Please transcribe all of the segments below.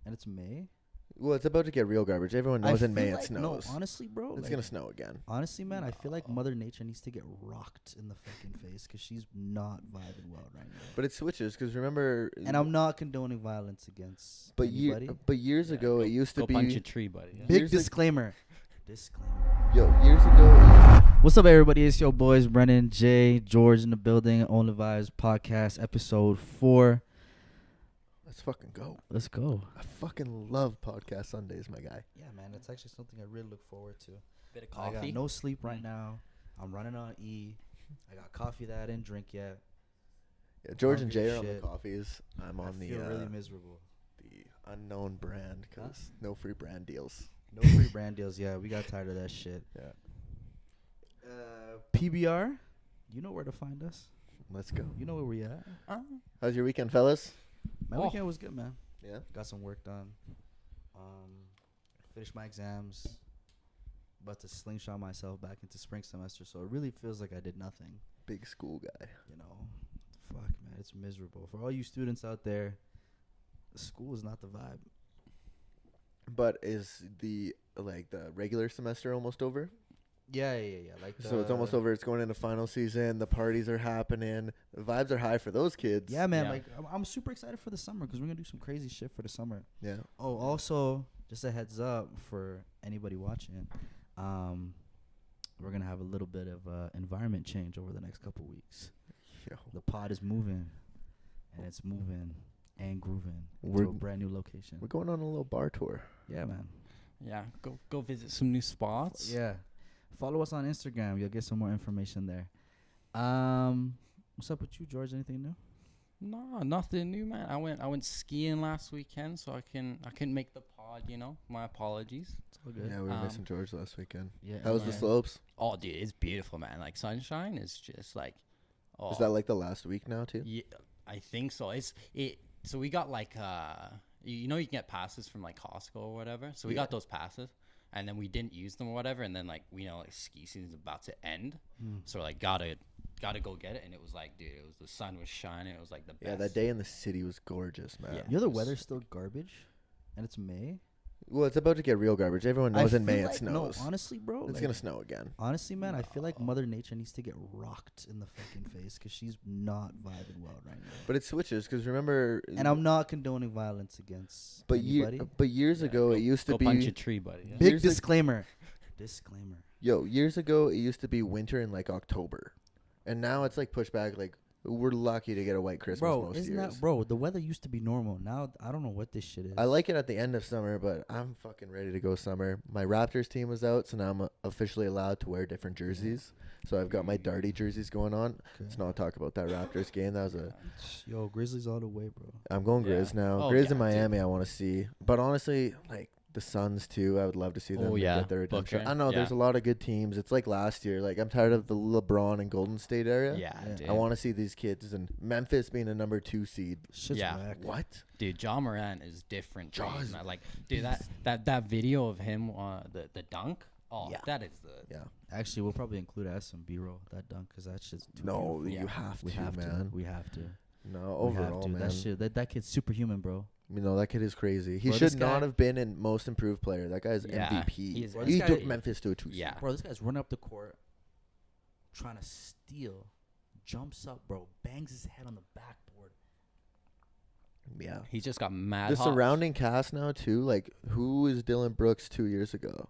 and it's May. Well, it's about to get real garbage. Everyone knows in May it like, snows. No, honestly, bro. It's going to snow again. Honestly, man, I feel like Mother Nature needs to get rocked in the fucking face because she's not vibing well right now. But it switches because remember... And I'm not condoning violence against anybody. But years ago, it used to be... Go punch a tree, buddy. Yeah. Big disclaimer. Disclaimer. Yo, years ago... What's up, everybody? It's your boys, Brennan, Jay, George in the building. Onlyvibes podcast, episode 4. Let's fucking go. Let's go. I fucking love podcast Sundays, my guy. Yeah, man. It's actually something I really look forward to. Bit of I coffee. got no sleep right now. I'm running on E. I got coffee that I didn't drink yet. Yeah, George and Hungry Jay are on the shit. coffees. I'm on I the feel really miserable. the unknown brand because no free brand deals. No free brand deals. Yeah, we got tired of that shit. Yeah. PBR, you know where to find us. Let's go. You know where we at. How's your weekend, fellas? My weekend was good, man. Yeah. Got some work done. Finished my exams. About to slingshot myself back into spring semester, so it really feels like I did nothing. Big school guy. You know, fuck, man, it's miserable for all you students out there. School is not the vibe. But is the regular semester almost over? Yeah. Like So it's almost over. It's going into final season. The parties are happening. The vibes are high for those kids. Yeah, man. Yeah. Like I'm super excited for the summer because we're gonna do some crazy shit for the summer. Yeah. Oh, also, just a heads up for anybody watching, we're gonna have a little bit of environment change over the next couple weeks. Yo. The pod is moving, and it's moving and grooving We're- to a brand new location. We're going on a little bar tour. Yeah, man. Yeah, go visit some new spots. Yeah. Follow us on Instagram. You'll get some more information there. What's up with you, George? Anything new? No, nothing new, man. I went skiing last weekend, so I couldn't make the pod. You know, my apologies. It's all good. Yeah, we were missing George last weekend. Yeah. How was the yeah. slopes? Oh, dude, it's beautiful, man. Like sunshine is just like. Oh, Is that like the last week now too? Yeah, I think so. So we got like you know, you can get passes from like Costco or whatever. So we got those passes, and then we didn't use them or whatever. And then like we know like ski season's about to end, so like gotta go get it. And it was like, dude, the sun was shining. It was like the best. Yeah, that day in the city was gorgeous, man. Yeah. You know the weather's still garbage, and it's May. Well, it's about to get real garbage. Everyone knows in May it snows. No, honestly, bro. It's gonna snow again. Honestly, man, I feel like Mother Nature needs to get rocked in the fucking face because she's not vibing well right now. But it switches because remember. And I'm not condoning violence against anybody. But years ago it used to go be. punch a tree, buddy. Yeah. Big years disclaimer. Disclaimer. Yo, years ago it used to be winter in like October, and now it's like pushed back. Like we're lucky to get a white Christmas Bro, most isn't years. that, bro? The weather used to be normal. Now I don't know what this shit is. I like it at the end of summer, but I'm fucking ready to go summer. My Raptors team was out, so now I'm officially allowed to wear different jerseys. So I've got my Darty jerseys going on. Okay. Let's not talk about that Raptors game. That was a. Yo, Grizzlies all the way, bro. I'm going Yeah. Grizz now. Oh, Grizz yeah, in Miami, I want to see. But honestly, like the Suns too, I would love to see them get their redemption. Booker. I know Yeah. there's a lot of good teams. It's like last year. Like I'm tired of the LeBron and Golden State area. Yeah, Yeah. dude. I want to see these kids and Memphis being a number 2 seed. Shit's Yeah. whack. What? Dude, Ja Morant is different. Ja breed, is- man. Like, dude, that video of him, the dunk. Oh, Yeah. that is the. Yeah. Actually, we'll probably include as some B-roll that dunk because that shit's too No, beautiful. you Yeah. have We to, have man. to. We have to. No, We have overall, to. man. That shit. That kid's superhuman, bro. You know, that kid is crazy. He Bro, should this not guy- have been in most improved player. That guy's Yeah, MVP. he is Bro, He this took guy- Memphis to a 2 seed. Yeah. Bro, this guy's running up the court, trying to steal, jumps up, bro, bangs his head on the backboard. Yeah. He just got mad. The hot. surrounding cast now, too. Like, who was Dylan Brooks 2 years ago?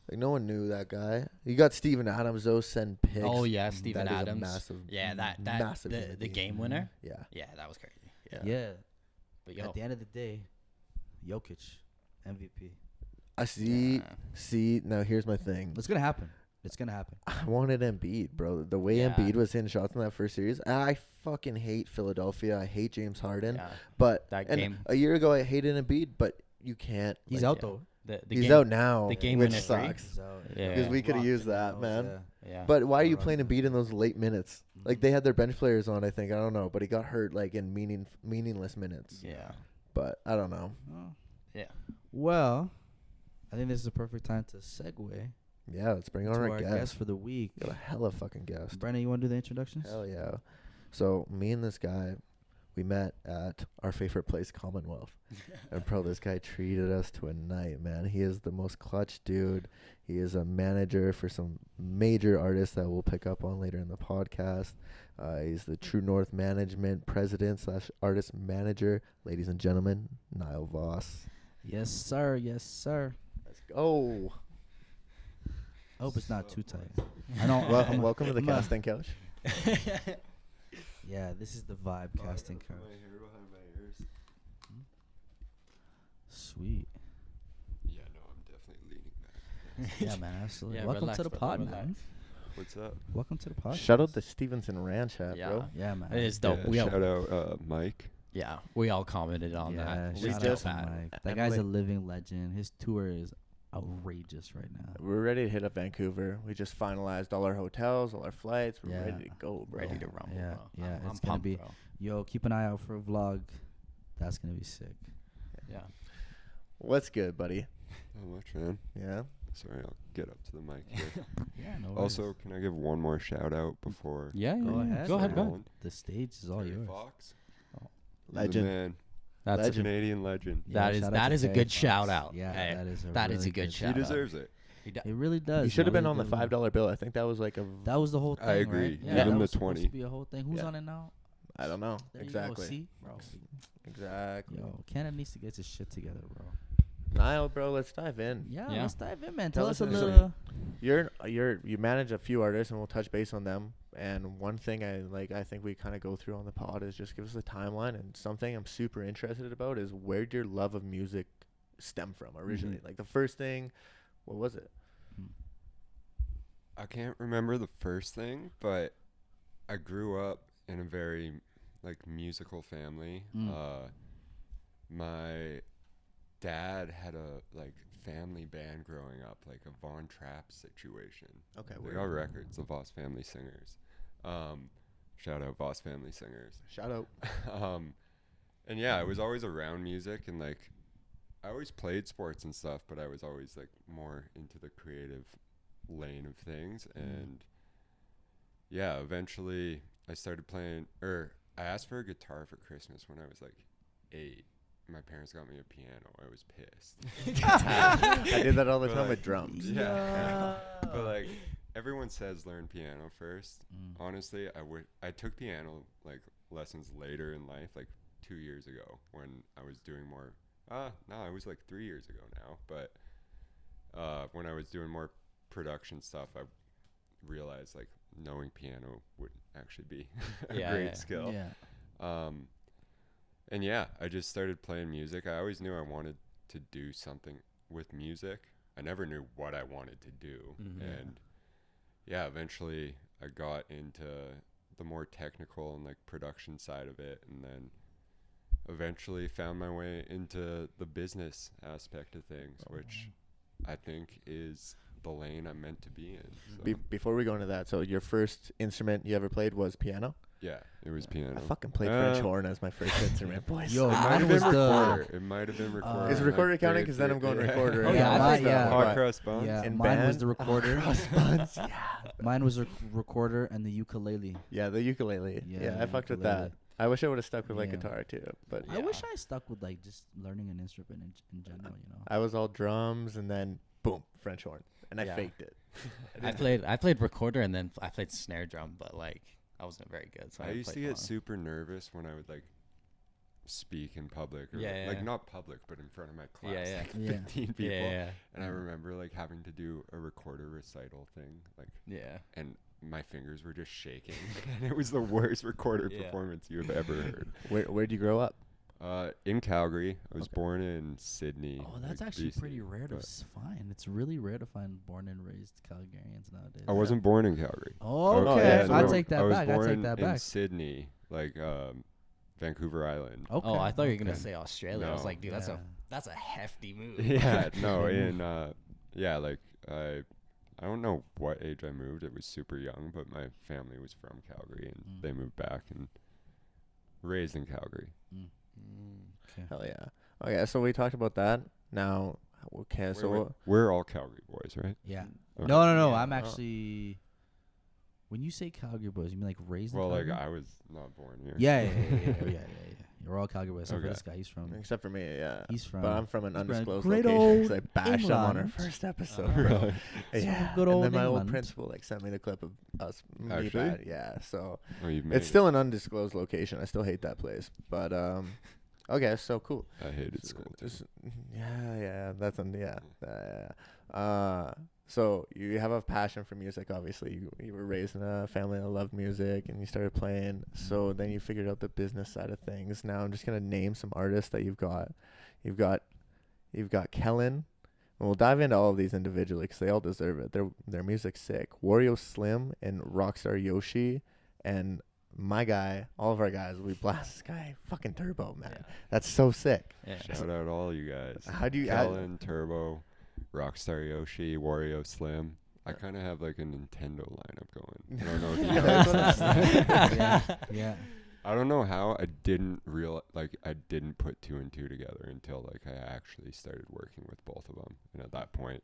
Like, no one knew that guy. You got Steven Adams, though, send picks. Oh yeah, Steven That is a Adams. massive, Yeah, that massive human the being. game winner. Yeah. Yeah, that was crazy. Yeah. Yeah. But yo, At the end of the day, Jokic, MVP. I see. Yeah. See, now here's my thing. It's gonna happen. It's gonna happen. I wanted Embiid, bro. The way Yeah. Embiid was hitting shots in that first series, I fucking hate Philadelphia. I hate James Harden. yeah. But That and game- a year ago, I hated Embiid, but you can't. He's like, out yeah. though. The He's game, out now, the game which winner three. sucks. He's out. Yeah. Because we could have Rocked used in the that, nose, man. yeah. Yeah. But why are you Rocked playing in the Embiid in those late minutes? Like Mhm. they had their bench players on, I think. I don't know, but he got hurt like in meaningless minutes. yeah. But I don't know. Oh. Yeah. Well, I think this is a perfect time to segue Yeah, let's bring on to our our guest. guest for the week. Got a hella fucking guest. Brandon, you want to do the introductions? Hell yeah. So me and this guy, we met at our favorite place, Commonwealth. And bro, this guy treated us to a night, man. He is the most clutch dude. He is a manager for some major artists that we'll pick up on later in the podcast. He's the True North Management president / artist manager. Ladies and gentlemen, Niall Voss. Yes, sir. Yes, sir. Let's go. I hope it's not too tight. I don't. Welcome to the casting couch. Yeah, this is the vibe casting couch. Sweet. Yeah, no, I'm definitely leaning back. Yeah, man, absolutely. Yeah, Welcome relax, to the brother, pod, relax. man. What's up? Welcome to the pod. Shout out the Stevenson Ranch hat, Yeah. bro. Yeah, man. It is dope. Yeah, we all, shout out Mike. yeah, we all commented on Yeah, that. We shout just- out to Mike. That and guy's a like- living legend. His tour is outrageous right now. We're ready to hit up Vancouver. We just finalized all our hotels, all our flights. We're Yeah. ready to go, bro. ready to rumble, Yeah, bro. yeah, I'm it's gonna pumped, be- bro. Yo, keep an eye out for a vlog. That's gonna be sick. Yeah. What's good, buddy? Not much, man. Yeah. Sorry, I'll get up to the mic here. Yeah, no. Also, can I give one more shout out before? Yeah, Go ahead. Go ahead, we're go ahead. rolling? the stage is all Terry yours. Fox. He's the Legend. man. That's Legend. Canadian legend. Yeah, That is- shout out that to is a Terry good Fox. shout out. Yeah, Hey, that is a that is really a good He shout out. deserves it. It really does. You should have man. been on the Really does. $5 bill. I think that was like a. That was the whole thing. I agree. Right? Even that the was supposed 20. to be a whole thing. Who's Yeah. on it now? I don't know There exactly. You go. See, bro. Exactly. Yo, Canada needs to get his shit together, bro. Niall, bro, let's dive in. Yeah, Yeah. let's dive in, man. Tell Tell us a us little. You manage a few artists, and we'll touch base on them. And one thing I think we kind of go through on the pod is just give us a timeline. And something I'm super interested about is where did your love of music stem from originally? Like the first thing, what was it? I can't remember the first thing, but I grew up in a very musical family. My dad had a family band growing up, like a Von Trapp situation. Okay, They got records, the Voss Family Singers. Shout out Voss Family Singers. Shout out. And yeah, I was always around music, and I always played sports and stuff, but I was always more into the creative lane of things. And yeah, eventually I started playing, or I asked for a guitar for Christmas when I was 8. My parents got me a piano. I was pissed. I did that all the But, time with drums. Yeah. But everyone says learn piano first. Mm. Honestly, I took piano lessons later in life, 2 years ago when I was doing more. No, it was 3 years ago now. But when I was doing more production stuff, I realized knowing piano would actually be a great skill. Yeah. And yeah, I just started playing music. I always knew I wanted to do something with music. I never knew what I wanted to do. And yeah, eventually I got into the more technical and production side of it, and then eventually found my way into the business aspect of things, which I think is the lane I'm meant to be in. So. Before we go into that, so your first instrument you ever played was piano? Yeah, it was piano. I fucking played French horn as my first instrument, boys. Yo, It might mine have was been the. recorder. It might have been recorder. Is recorder counting? Because then I'm going recorder. Oh, yeah, I mine- think so, yeah. Hot but- cross buns. Yeah, In mine was band? the recorder. Buns, yeah. Mine was a recorder and the ukulele. Yeah, the ukulele. Yeah, Yeah, I the fucked with ukulele. that. I wish I would have stuck with Yeah. guitar too, but I wish I stuck with just learning an instrument in general. I was all drums and then boom, French horn, and I Yeah. faked it. I played recorder and then I played snare drum, but I wasn't very good. So I didn't used to play get long. super nervous when I would speak in public, or Yeah, yeah. not public, but in front of my class, Yeah, yeah. Yeah. 15 people. Yeah, And I remember having to do a recorder recital thing, yeah. and my fingers were just shaking, and it was the worst recorder Yeah. performance you've ever heard. Where'd you grow up? In Calgary, I was Okay. born in Sydney. Oh, that's like actually BC, pretty rare to but find. It's really rare to find born and raised Calgarians nowadays. I wasn't born in Calgary. Oh, Oh, okay. yeah, I no, take that I was back. I born take that in back. Sydney, Vancouver Island. Okay. Oh, I thought you were gonna okay. say Australia. I was No. like, dude, Yeah. that's a hefty move. Yeah, no, I don't know what age I moved. It was super young, but my family was from Calgary, and they moved back and raised in Calgary. Okay. Hell yeah. Okay, so we talked about that. Now, okay, so We're all Calgary boys, right? Yeah. Okay. No. Yeah. I'm actually. When you say Calgary boys, you mean raised in Well, Calgary? I was not born here. Yeah. We're all Calgary, except for Okay. this guy. He's from. Except for me, yeah. He's from. But I'm from an he's from undisclosed great location. old 'Cause I bashed him on our England. first episode. Really? Yeah. good And old then my old England. principal like sent me the clip of us. me Actually? bad, yeah. So Oh, you've made it's it. still an undisclosed location. I still hate that place. But okay, so cool. I hated school too. Yeah, that's so you have a passion for music. Obviously, you were raised in a family that loved music, and you started playing. So then you figured out the business side of things. Now I'm just gonna name some artists that you've got. You've got Kellandm. And we'll dive into all of these individually because they all deserve it. Their music's sick. Wario Slim and Rockstar Yoshi, and my guy, all of our guys, we blast this guy fucking Turbo, man. Yeah. That's so sick. Yeah. Shout out all you guys. How do you Kellandm, Turbo, Rockstar Yoshi, Wario Slim. I kind of have like a Nintendo lineup going. I don't know if you Yeah, guys. that's what I'm yeah, yeah. I don't know how I didn't put two and two together until like I actually started working with both of them. And at that point,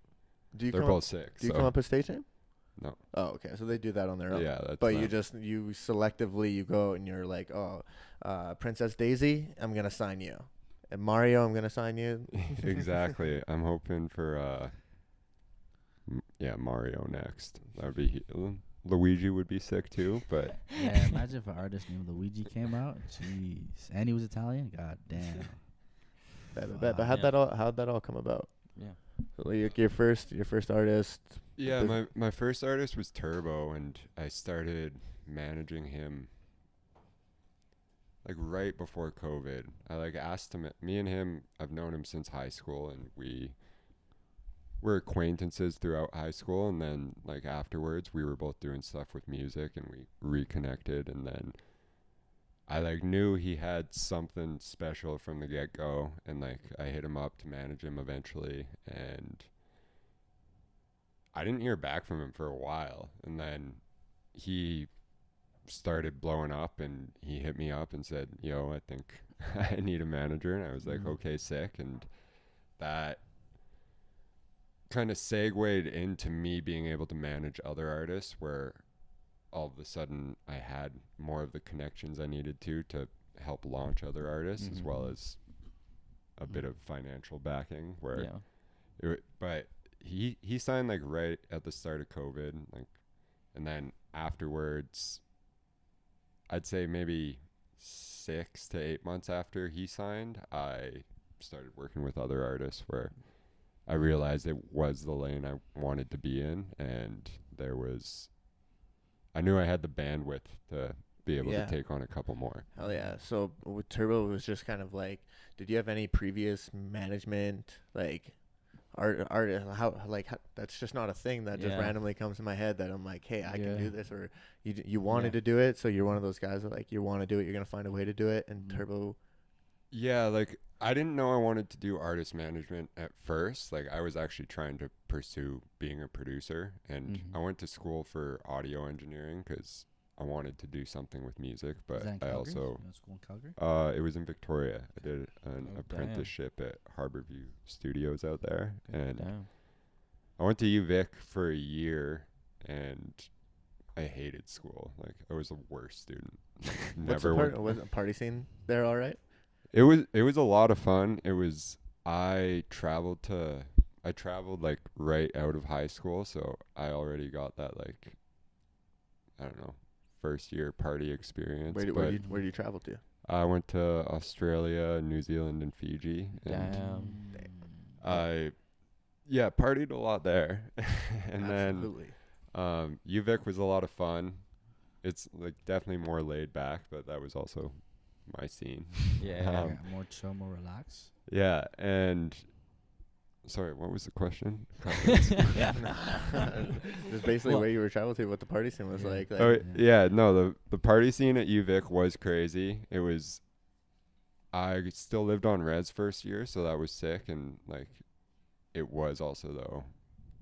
Do you they're come up, both sick. do you so come up with stage name? No. Oh, okay. So they do that on their own. Yeah, that's But them. you selectively you go and you're like, Princess Daisy, I'm gonna sign you, and Mario, I'm gonna sign you. Exactly. I'm hoping for Mario next. That would be Luigi would be sick too, but Yeah, imagine if an artist named Luigi came out. Jeez, and he was Italian. God damn. But how'd Yeah. that all come about? Yeah. So like your first artist. yeah, Bus- my first artist was Turbo, and I started managing him like right before COVID. I like asked him. Me and him, I've known him since high school, and we're acquaintances throughout high school, and then like afterwards we were both doing stuff with music, and we reconnected, and then I like knew he had something special from the get-go, and like I hit him up to manage him eventually, and I didn't hear back from him for a while, and then he started blowing up, and he hit me up and said, yo, I think I need a manager, and I was like, okay, sick. And that kind of segued into me being able to manage other artists, where all of a sudden I had more of the connections I needed to help launch other artists, as well as a bit of financial backing, where but he signed like right at the start of COVID, like, and then afterwards, I'd say maybe 6 to 8 months after he signed, I started working with other artists, where I realized it was the lane I wanted to be in, and I knew I had the bandwidth to be able to take on a couple more. Hell yeah. So with Turbo, it was just kind of like, did you have any previous management, like art how that's just not a thing that just randomly comes to my head that I'm like, hey, I can do this, or you wanted to do it, so you're one of those guys that like you want to do it, you're gonna find a way to do it, and Turbo. Yeah, like I didn't know I wanted to do artist management at first. Like I was actually trying to pursue being a producer, and I went to school for audio engineering because I wanted to do something with music, but I also You went to school in Calgary? it was in Victoria. I did an apprenticeship at Harborview Studios out there, and I went to UVic for a year, and I hated school. Like I was the worst student. Never Was the party scene there all right? It was a lot of fun. I traveled like right out of high school, so I already got that, like, I don't know, first year party experience. Where do you travel to? I went to Australia, New Zealand, and Fiji, and I partied a lot there. And Absolutely. then UVic was a lot of fun. It's like definitely more laid back, but that was also my scene. More chill, more relaxed. Yeah, and sorry, what was the question? Just basically where you were traveling to, what the party scene was like. No, the party scene at UVic was crazy. I still lived on res first year, so that was sick, and like it was also, though,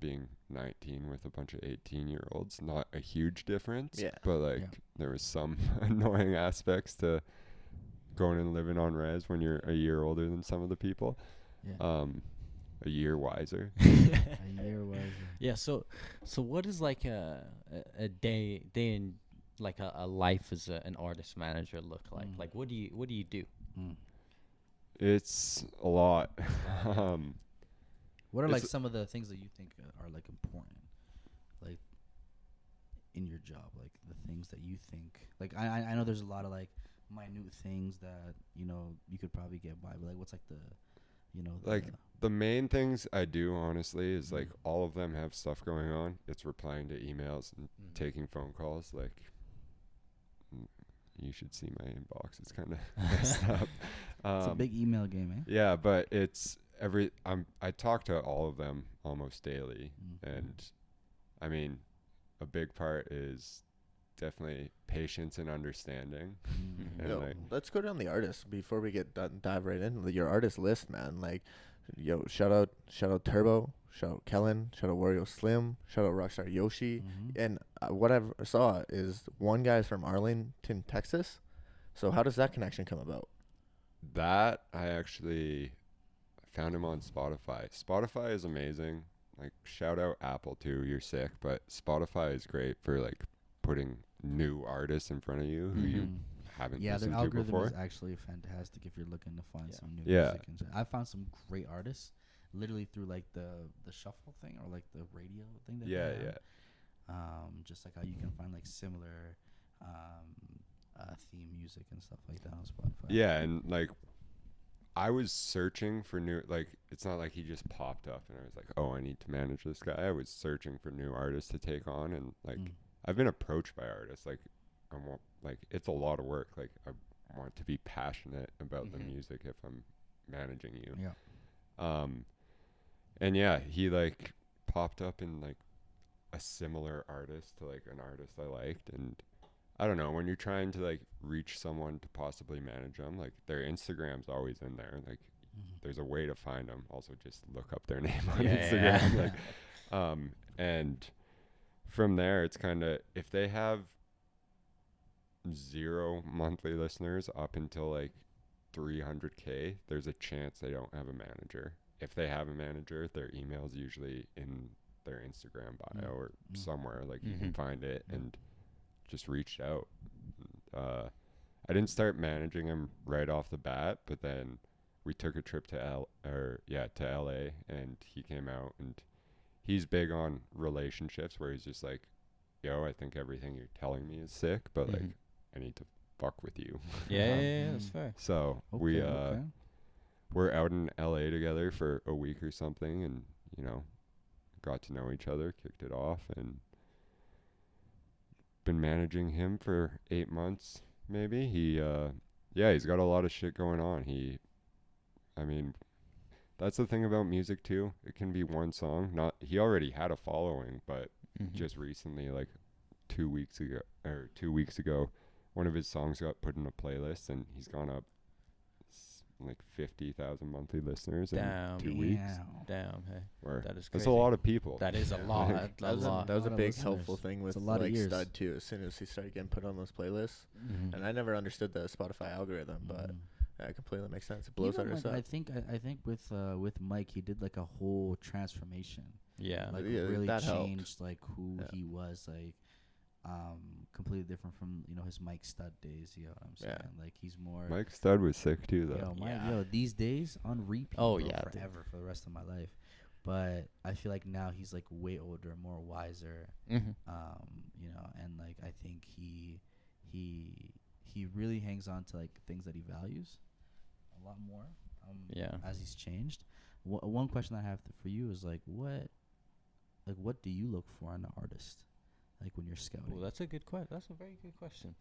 being 19 with a bunch of 18-year-olds, not a huge difference, but there was some annoying aspects to going and living on res when you're a year older than some of the people. A year wiser. A year wiser. Yeah. So what is like a day in like a life as an artist manager look like? Like what do you do? It's a lot. What are like It's- some of the things that you think are like important, like in your job, like the things that you think, like I know there's a lot of like minute things that you could probably get by, but like what's like Like the main things I do, honestly, is like all of them have stuff going on. It's replying to emails and taking phone calls. Like, you should see my inbox. It's kind of messed up. it's a big email game, eh? Yeah, but it's I talk to all of them almost daily, and I mean, a big part is definitely patience and understanding. And Yo, like, let's go down the artists before we get dive right in. Your artist list, man. Like, yo, shout out Turbo, shout out Kellandm, shout out Wario Slim, shout out Rockstar Yoshi. And what I saw is one guy's from Arlington, Texas. So how does that connection come about? that I actually found him on Spotify. Spotify is amazing. Like, shout out Apple too. You're sick, but Spotify is great for like putting new artists in front of you who you haven't Yeah, their listened to algorithm before. is actually fantastic if you're looking to find some new Yeah. music. And I found some great artists literally through like the shuffle thing or like the radio thing that they Yeah, have. yeah. Just like how you can find like similar theme music and stuff like that on Spotify. Yeah, and like I was searching for new, like it's not like he just popped up and I was like, oh, I need to manage this guy. I was searching for new artists to take on, and like I've been approached by artists like I want, like it's a lot of work. Like I want to be passionate about the music if I'm managing you. Yeah. And yeah, he like popped up in like a similar artist to like an artist I liked, and I don't know, when you're trying to like reach someone to possibly manage them, like their Instagram's always in there. Like there's a way to find them. Also, just look up their name on Instagram. Like, and from there, it's kind of, if they have 0 monthly listeners up until like 300K, there's a chance they don't have a manager. If they have a manager, their email's usually in their Instagram bio or somewhere. Like you can find it, and just reached out. I didn't start managing him right off the bat, but then we took a trip to LA, and he came out, and he's big on relationships where he's just like, yo, I think everything you're telling me is sick, but like I need to fuck with you. Yeah, that's fair. So we're out in LA together for a week or something, and got to know each other, kicked it off, and been managing him for 8 months maybe. He's got a lot of shit going on. I mean, that's the thing about music too, it can be one song. He already had a following, but just recently, like 2 weeks ago, one of his songs got put in a playlist, and he's gone up like 50,000 monthly listeners in 2 weeks. Damn, hey. That is crazy. That's a lot of people. That is a lot. That was a big helpful thing with a lot like of years. Stud too. As soon as he started getting put on those playlists, and I never understood the Spotify algorithm, but that completely makes sense. It blows artists up. I think with Mike, he did like a whole transformation. Yeah, like Yeah, really that changed like who he was, like completely different from his Mike Stud days. You know what I'm saying? Like he's more. Mike Stud was sick too, though. These days on repeat. Oh, bro, yeah, forever for the rest of my life. But I feel like now he's like way older, more wiser. And like I think he really hangs on to like things that he values a lot more. As he's changed. One question I have for you is like what do you look for in an artist, like when you're scouting? Well, that's a good question. That's a very good question.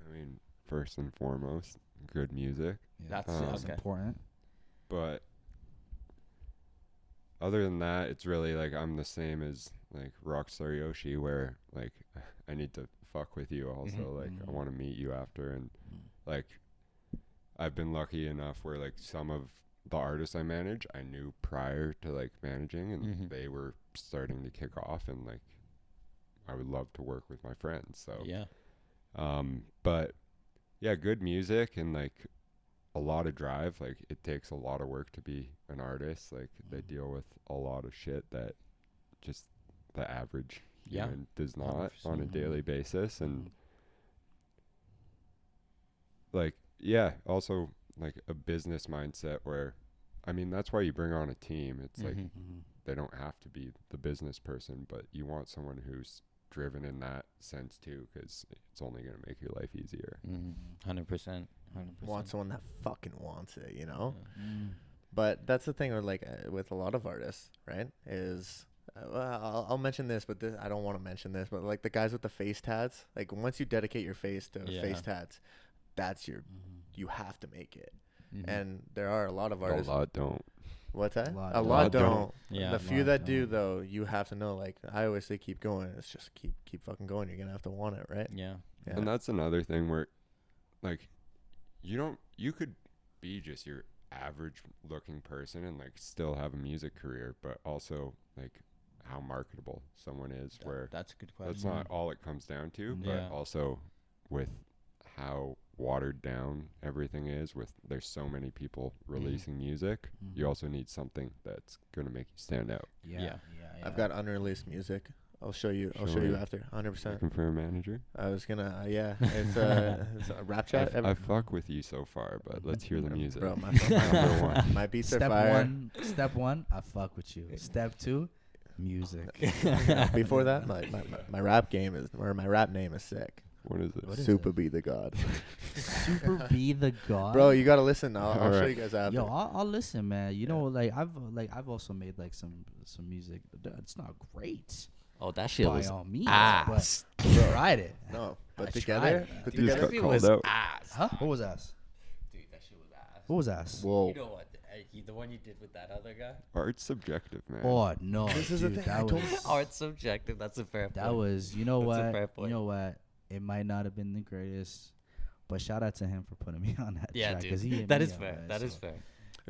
I mean, first and foremost, good music. Yeah, that's important. But other than that, it's really like I'm the same as like Rockstar Yoshi, where like I need to fuck with you also. Like I want to meet you after, and like I've been lucky enough where like some of the artists I manage, I knew prior to like managing, and they were starting to kick off, and like I would love to work with my friends. So but yeah, good music and like a lot of drive. Like it takes a lot of work to be an artist. Like they deal with a lot of shit that just the average human does not 100%. on a daily basis. And like also like a business mindset where, I mean, that's why you bring on a team. It's like they don't have to be the business person, but you want someone who's driven in that sense too, because it's only going to make your life easier. 100%. Want someone that fucking wants it, you know? But that's the thing with like with a lot of artists, right? Is well, I'll mention this, but I don't want to mention this, but like the guys with the face tats, like once you dedicate your face to face tats, that's your you have to make it. And there are a lot of artists. A lot don't. What's that? A lot don't. Yeah. The few that do, though, you have to know. Like I always say, keep going. It's just keep fucking going. You're gonna have to want it, right? Yeah. And that's another thing where, like, you could be just your average looking person and like still have a music career, but also like how marketable someone is. Where that's a good question. that's not all it comes down to, but Yeah. also with how watered down everything is, with there's so many people releasing music, you also need something that's gonna make you stand out. Yeah. I've got unreleased music. I'll show you. I'll Show show you me. after. 100%. Looking for a manager? I was gonna. Yeah. It's a rap chat. I fuck with you so far, but let's hear the music. Bro, Number one. my beats are Step fire. Step one, I fuck with you. Step two, music. Before that, my rap game is, or my rap name is sick. What is it? What is Super it? Be the God. Super be the god. Bro, you gotta listen. I'll show Alright. you guys after. Yo, I'll listen, man. You know, like I've also made like some music. It's not great Oh, that shit by was all means, ass. but I tried it. No, but I together, tried, man. put You just together. got called out. ass. Huh? What was ass? Dude, that shit was ass. What was ass? Whoa. You know what? The one you did with that other guy? Art's subjective, man. Oh no, This is the dude, thing, I that told- was Oh, it's subjective. That's a fair that point. was. You know That's a what? fair You point. know what? It might not have been the greatest, but shout out to him for putting me on that Yeah, track. dude. 'Cause he hit That me is up, fair. man, That is so- fair.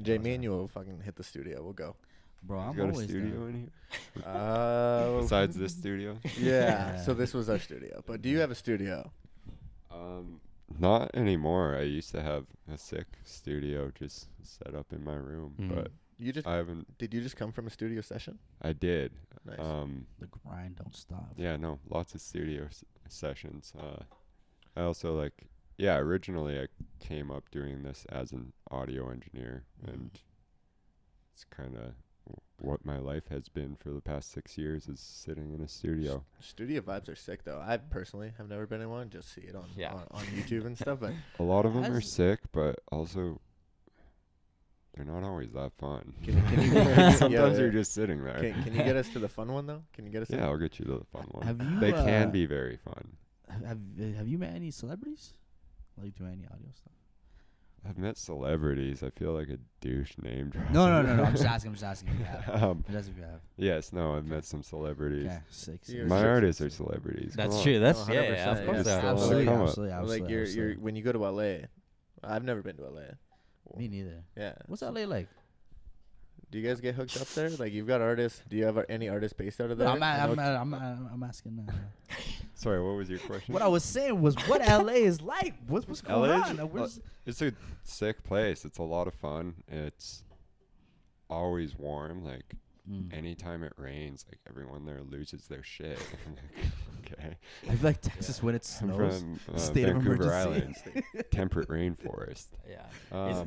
Jay, me and you will fucking hit the studio. We'll go. Bro, You I'm got a always studio down. in here? Besides Besides this studio? yeah. So this was our studio. But do you have a studio? Not anymore. I used to have a sick studio just set up in my room, but You just I haven't. did you just come from a studio session? I did. Nice. The grind don't stop. Yeah, no, lots of studio sessions. I also originally I came up doing this as an audio engineer, and it's kind of what my life has been for the past 6 years, is sitting in a studio. Studio vibes are sick though. I personally have never been in one. Just see it on Yeah. on YouTube and stuff. But A lot of them are Has- sick, but also they're not always that fun. can you Sometimes yeah. you're just sitting there. can you get us to the fun one though? Can you get us? Yeah, I'll get you to the fun one. Have you? They can be very fun. Have you met any celebrities? Like doing any audio stuff? I've met celebrities. I feel like a douche name dropper. No. I'm just asking. if you have. Um, I'm just asking if you have. yes, no, I've met some celebrities. Okay, six. You're My six- artists are celebrities. That's Come on. true. That's No, yeah, 100%, of course. yeah. they are. Still Absolutely, come up. absolutely. Like you're when you go to LA. I've never been to LA. Me neither. Yeah. What's LA like? Do you guys get hooked up there? Like you've got artists. Do you have any artists based out of there? No, I know I'm asking. Sorry, what was your question? What I was saying was what LA is like. What's going LA 's on? Where's- It's a sick place. It's a lot of fun. It's always warm. Like anytime it rains, like everyone there loses their shit. I'm like, okay. I feel like Texas when it I'm snows. from state of Vancouver emergency. Island, temperate rainforest. Yeah.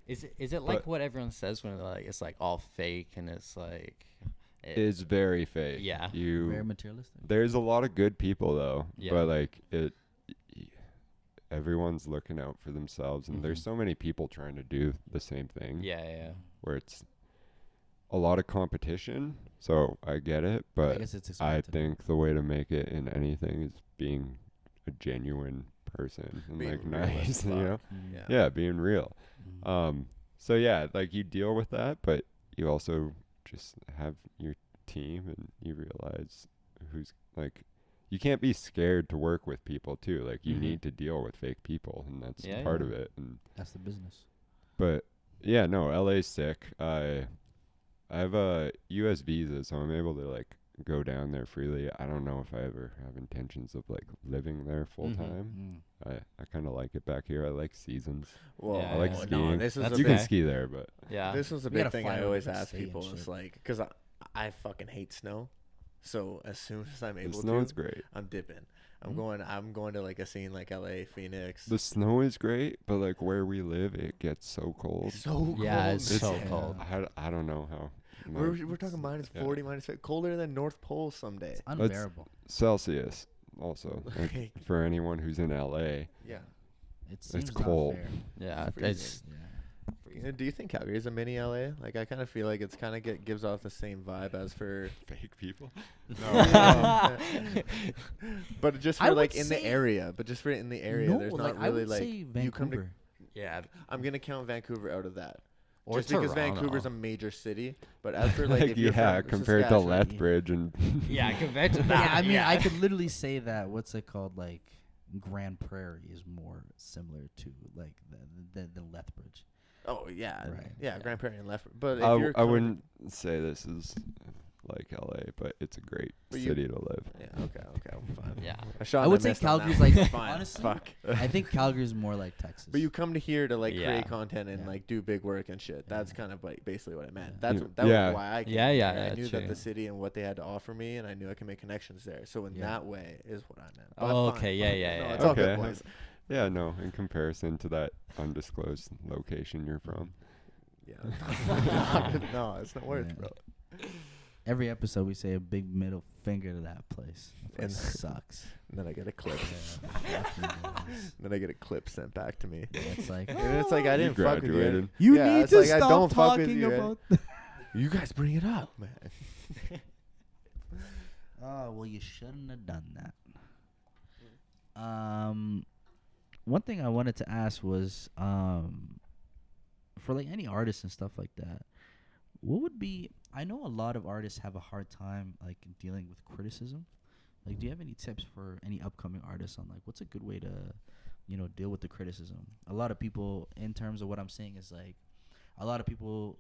Is it like but- what everyone says when like it's like all fake and it's like It's very fake. Yeah. Very materialistic. There's a lot of good people though, Yeah. but like everyone's looking out for themselves, and there's so many people trying to do the same thing. yeah. Where it's a lot of competition. So I get it, I but guess it's I expected. think the way to make it in anything is being a genuine person and Being like real as nice, you know? Yeah. Yeah, being real. Mm. So yeah, like you deal with that, but you also just have your team, and you realize who's like, you can't be scared to work with people too. Like you need to deal with fake people, and that's Yeah, part yeah. of it. And That's the business. but yeah, no, LA's sick. I have a US visa, so I'm able to like go down there freely. I don't know if I ever have intentions of like living there full time. I kind of like it back here. I like seasons. Well, Yeah, I like yeah. skiing. No, this is That's a You big, can ski there, but Yeah. This was a We big gotta thing fly I over always and ask stay and people. It's shit. like, because I fucking hate snow. So as soon as I'm the able snow's to, great. I'm dipping. I'm going to like a scene like LA, Phoenix. The snow is great, but like where we live, it gets so cold. It's so cold. Yeah, it's so Yeah. cold. I don't know how. We're talking minus Yeah. 40, minus 50, colder than North Pole someday. It's unbearable. Celsius also, like, Okay. for anyone who's in LA. Yeah. It seems cold. Not fair. Yeah, Freezing. it's Yeah. Do you think Calgary is a mini LA? Like, I kind of feel like it's kind of gives off the same vibe as for. Fake people. But just I for would like in the say- area. But just for in the area, No, there's like, not I really would like say you come to. Vancouver. yeah. I'm gonna count Vancouver out of that. Or Just because Toronto. Vancouver's a major city, but as for like, Like, if you're yeah, from compared to Saskatchewan- Lethbridge and Yeah, compared to Yeah, that. I mean, yeah. I could literally say that. What's it called? Like Grand Prairie is more similar to like the Lethbridge. Oh yeah, Right. yeah, Grand Prairie and Lethbridge. But if I you're I coming- wouldn't say this is like LA, but it's a great But you- city to live. Yeah. Okay. Fine. Yeah. Sean, I would say missed on that Calgary's one. like fine. honestly. Fuck. I think Calgary's more like Texas. But you come to here to like Yeah. create content and Yeah. like do big work and shit. That's Yeah. kind of like basically what I meant. Yeah. That's Yeah. that Yeah. was why I came Yeah, here. yeah, I yeah, knew that true. the city and what they had to offer me, and I knew I could make connections there. So in Yeah. that way is what I meant. Oh, But fine, okay, yeah, fine. yeah, No, yeah. it's all good, Okay. boys. Yeah, no, in comparison to that undisclosed location you're from. Yeah. No, it's not worth, Yeah. bro. Every episode we say a big middle finger to that place. That And- place sucks. And then I get a clip. Yeah, fuck you guys. Then I get a clip sent back to me. Yeah, it's like And it's like I You didn't fuck with you. graduated. you Yeah, need it's to like, I stop don't fuck with talking you, about. You guys bring it up, man. Oh well, you shouldn't have done that. One thing I wanted to ask was, for like any artists and stuff like that, what would be? I know a lot of artists have a hard time like dealing with criticism. Like, do you have any tips for any upcoming artists on like what's a good way to, deal with the criticism? A lot of people, in terms of what I'm saying, is like, a lot of people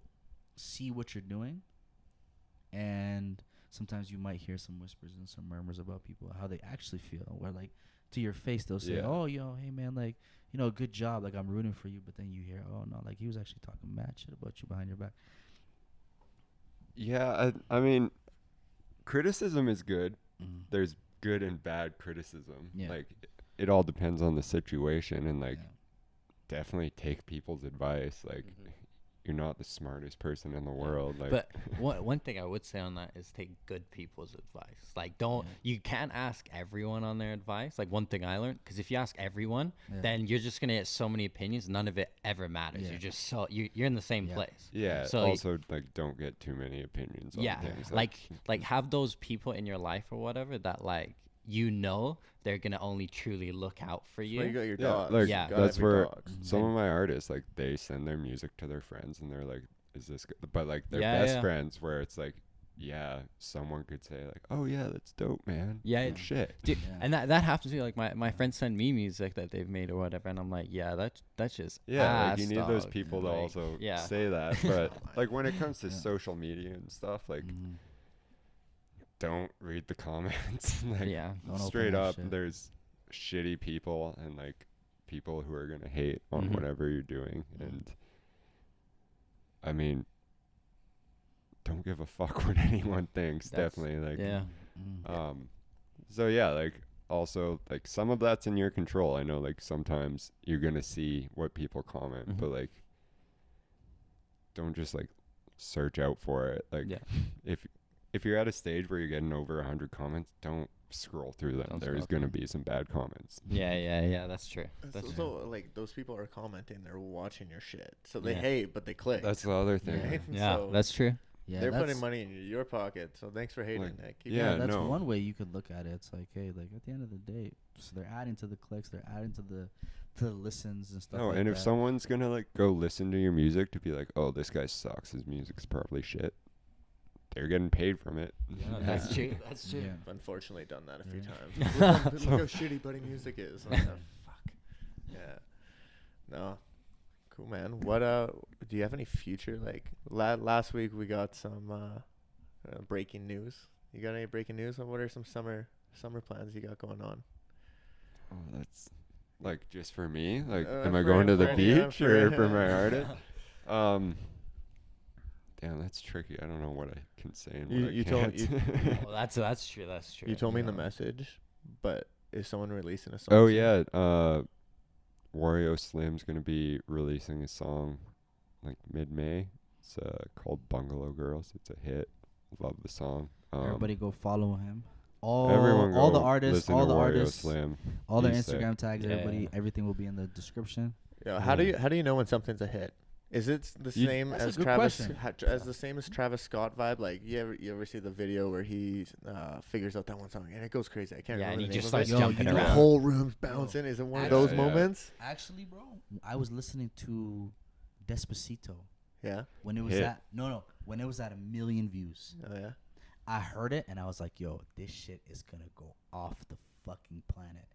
see what you're doing, and sometimes you might hear some whispers and some murmurs about people, how they actually feel, where like to your face they'll say, Yeah. oh, hey man, like, good job, like I'm rooting for you, but then you hear, oh no, like he was actually talking mad shit about you behind your back. Yeah, I mean, criticism is good. Mm. There's good and bad criticism. Yeah. Like, it all depends on the situation, and like, Yeah. definitely take people's advice. Like, you're not the smartest person in the world. Like, But one thing I would say on that is take good people's advice. Like, don't you can't ask everyone on their advice. Like, one thing I learned, because if you ask everyone, Yeah. then you're just gonna get so many opinions. None of it ever matters. Yeah. You're just you're in the same Yeah. place. yeah. So also, like, don't get too many opinions on Yeah, things. like have those people in your life or whatever that like they're gonna only truly look out for Well, you you. got your yeah, dogs. like, Yeah. You got that's every where dogs. some of my artists, like, they send their music to their friends, and they're like, "Is this good?" But like their Yeah, best yeah. friends, where it's like, yeah, someone could say like, "Oh yeah, that's dope, man." Yeah, Good shit. Dude, Yeah. and that happens to me. Like my friends send me music that they've made or whatever, and I'm like, yeah, that's just Yeah, like, ass, you need those dog. people to Like, also yeah. say that. But like when it comes to Yeah. social media and stuff, like, Mhm. don't read the comments. Like, Yeah. Don't open straight that up, shit. there's shitty people and like people who are gonna hate on Mhm. whatever you're doing, Mhm. and I mean, don't give a fuck what anyone thinks. That's- Definitely, like, Yeah. Mhm. So yeah, like, also, like, some of that's in your control. I know, like, sometimes you're gonna see what people comment, Mhm. but like, don't just like search out for it. Like, Yeah. if you're at a stage where you're getting over 100 comments, don't scroll through them. Don't There's scroll gonna be some bad comments. Yeah. That's true. That's true. So like those people are commenting, they're watching your shit, so they Yeah. hate, but they click. That's the other thing. Right? Yeah, So that's true. Yeah, they're that's, putting money in your pocket. So thanks for hating, Like, Nick. Keep yeah, Yeah, that's no. one way you could look at it. It's like, hey, like at the end of the day, so they're adding to the clicks, they're adding to the listens and stuff. No, like and that. if someone's gonna like go listen to your music to be like, oh, this guy sucks, his music's probably shit, they're getting paid from it. Yeah, that's true. That's true. Yeah. I've unfortunately done that a few Yeah. times. Look how shitty Buddy Music is. I'm like, "Oh, fuck. Yeah. No. Cool, man. What do you have any future, like last week we got some breaking news. You got any breaking news? What are some summer plans you got going on? Oh, that's like just for me. Like, Uh, am I for- going to the for any, beach for- or for my artist? Damn, that's tricky. I don't know what I can say and what I You told- can't. Well, that's true. That's true. You told me in the Yeah. message, but is someone releasing a song? Oh soon? yeah, Wario Slim's gonna be releasing a song like mid-May. It's called Bungalow Girls. It's a hit. Love the song. Everybody go follow him. Everyone All go the artists, listen all to the Wario artists, Slim. all their He's sick. Instagram tags, Yeah. everybody, everything will be in the description. Yeah. How do you know when something's a hit? Is it the You- same That's a as good Travis question. as the same as Travis Scott vibe? Like you ever see the video where he figures out that one song and it goes crazy? I can't Yeah, remember and the he name just of starts it. Yo, jumping you know The around. whole room's bouncing. Is it one of those Yeah. moments? Actually, bro, I was listening to Despacito Yeah. when it was Hit. at when it was at 1 million views. Oh yeah. I heard it and I was like, yo, this shit is gonna go off the fucking planet.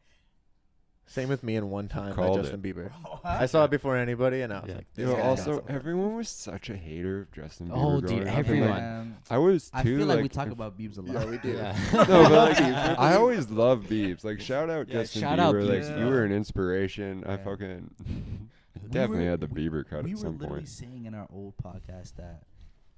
Same with me and One Time by Called Justin Bieber. Bro, I saw it before anybody, and I was Yeah. like, this Yo, guy's got also something. everyone was such a hater of Justin Bieber. Oh, dude, growing up, and, everyone. like, Man, I was too. I feel like we like, talk if- about Biebs a lot. Yeah, we do. Yeah. No, but like, I always love Biebs. Like, shout out Yeah, Justin shout out Bieber. Like, Biebs, you bro. were an inspiration. I Yeah. fucking We definitely were- had the Bieber cut We at were some literally point. saying in our old podcast that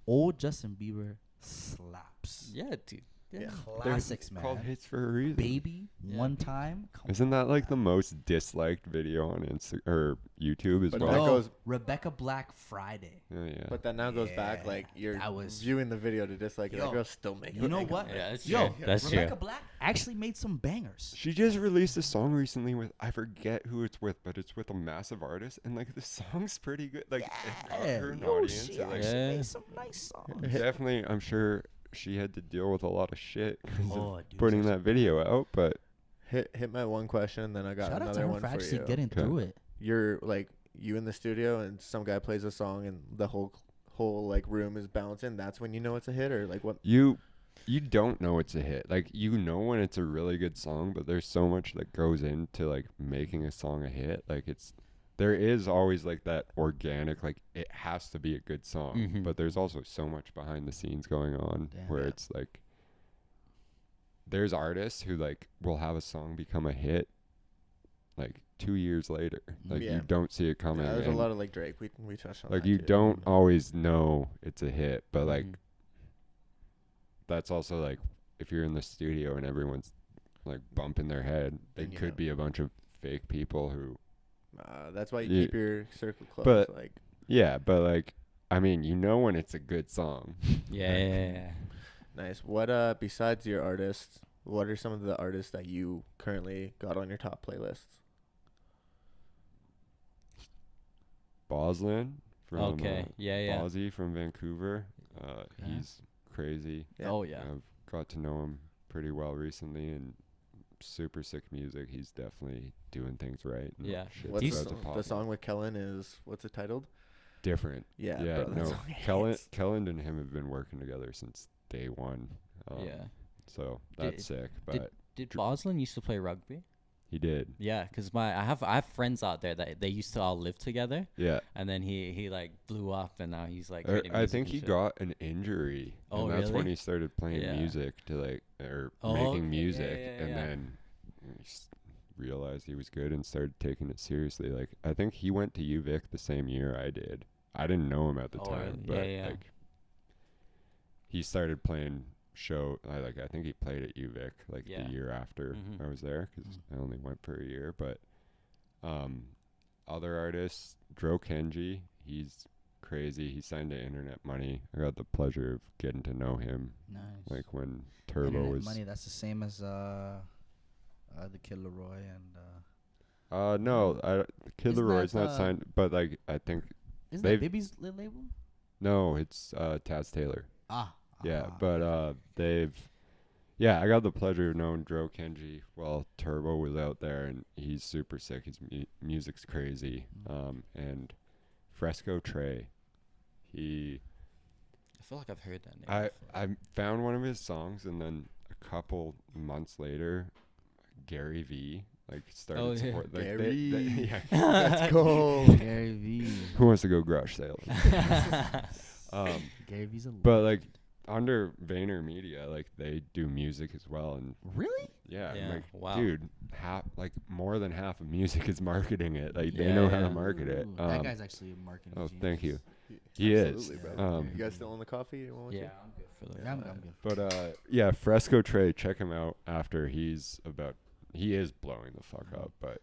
old Justin Bieber slaps. Yeah, dude. Yeah. Classics, They're called man. hits for a reason. Baby, Yeah. One Time. Come Isn't that like the on. most disliked video on Insta or YouTube as But well? that No, goes- Rebecca Black Friday. Oh, yeah. But that now goes back, like you're that was- viewing the video to dislike it. Yo, That girl's still making. You know it. what? Yeah, that's Yo, true. That's Rebecca true. Black actually made some bangers. She just released a song recently with I forget who it's with, but it's with a massive artist, and like the song's pretty good. Like it got her an Yo, audience. she and, like, actually Yeah. made some nice songs. definitely, I'm sure she had to deal with a lot of shit 'cause of Oh, dude, putting so- that video out. But Hit my one question, and then I got Shout out to another her one for for actually you. getting Okay. through it. You're like you in the studio, and some guy plays a song, and the whole like room is bouncing. That's when you know it's a hit, or like what? you don't know it's a hit. Like you know when it's a really good song, but there's so much that goes into like making a song a hit. Like there is always like that organic, like it has to be a good song, Mhm. but there's also so much behind the scenes going on Damn. where Yeah. it's like there's artists who like will have a song become a hit like 2 years later. Like Yeah. you don't see it coming. There's a and, lot of like Drake. We touched on like that you too. don't always know it's a hit, but like Mhm. that's also like if you're in the studio and everyone's like bumping their head, Then it you could know. be a bunch of fake people who That's why you Yeah. keep your circle close. But- like yeah, but like I mean, you know when it's a good song. Yeah. nice. What besides your artists, what are some of the artists that you currently got on your top playlists? Boslin from Okay. Yeah. Bozzy from Vancouver. He's crazy. Yeah. Oh yeah. I've got to know him pretty well recently and super sick music. He's definitely doing things right. and Yeah. shit's What's He's- the, about to song, pop the off. song with Kellen is what's it titled? Different. Yeah, Yeah, bro, that no. song hits. Kellandm and him have been working together since day one. Yeah. So Did- that's sick. But Did Boslin used to play rugby? he did. Yeah, cause I have friends out there that they used to all live together, Yeah. and then he like blew up, and now he's like. I creating music think and he shit. got an injury. Oh, and that's when really? he started playing Yeah. music to like or Oh, making okay, yeah, music yeah, and yeah. then he realized he was good and started taking it seriously. Like I think he went to UVic the same year I did. I didn't know him at the Oh, time, really? but Yeah, yeah. like he started playing I think he played at UVic like Yeah. the year after Mhm. I was there because I only went for a year. But other artists, Dro Kenji, he's crazy. He signed to Internet Money. I got the pleasure of getting to know him Nice. like when Turbo Internet was Money. That's the same as the Kid Leroy and. no, Kid Isn't Leroy's that, not signed, but like I think Isn't They've- that Baby's label? no, it's Taz Taylor. Ah. Yeah, but I got the pleasure of knowing Dro Kenji while Turbo was out there, and he's super sick. His music's crazy. And Fresco Trey, I feel like I've heard that name. I found one of his songs, and then a couple months later, Gary V like started Oh, yeah. support like Gary. yeah. Let's go. Gary V. Who wants to go garage sailing? Gary V's a. But like under Vayner Media, like they do music as well, and Really? yeah, Yeah, like wow. dude, more than half of music is marketing it. Like they Yeah, know how yeah. to market it. Ooh, that guy's actually a marketing. Oh, genius. thank you. He is. Absolutely, bro. Um, You guys still on the coffee? You want Yeah, I'm good for the. Yeah, I'm good. But yeah, Fresco Trey, check him out after he's about he is blowing the fuck up. But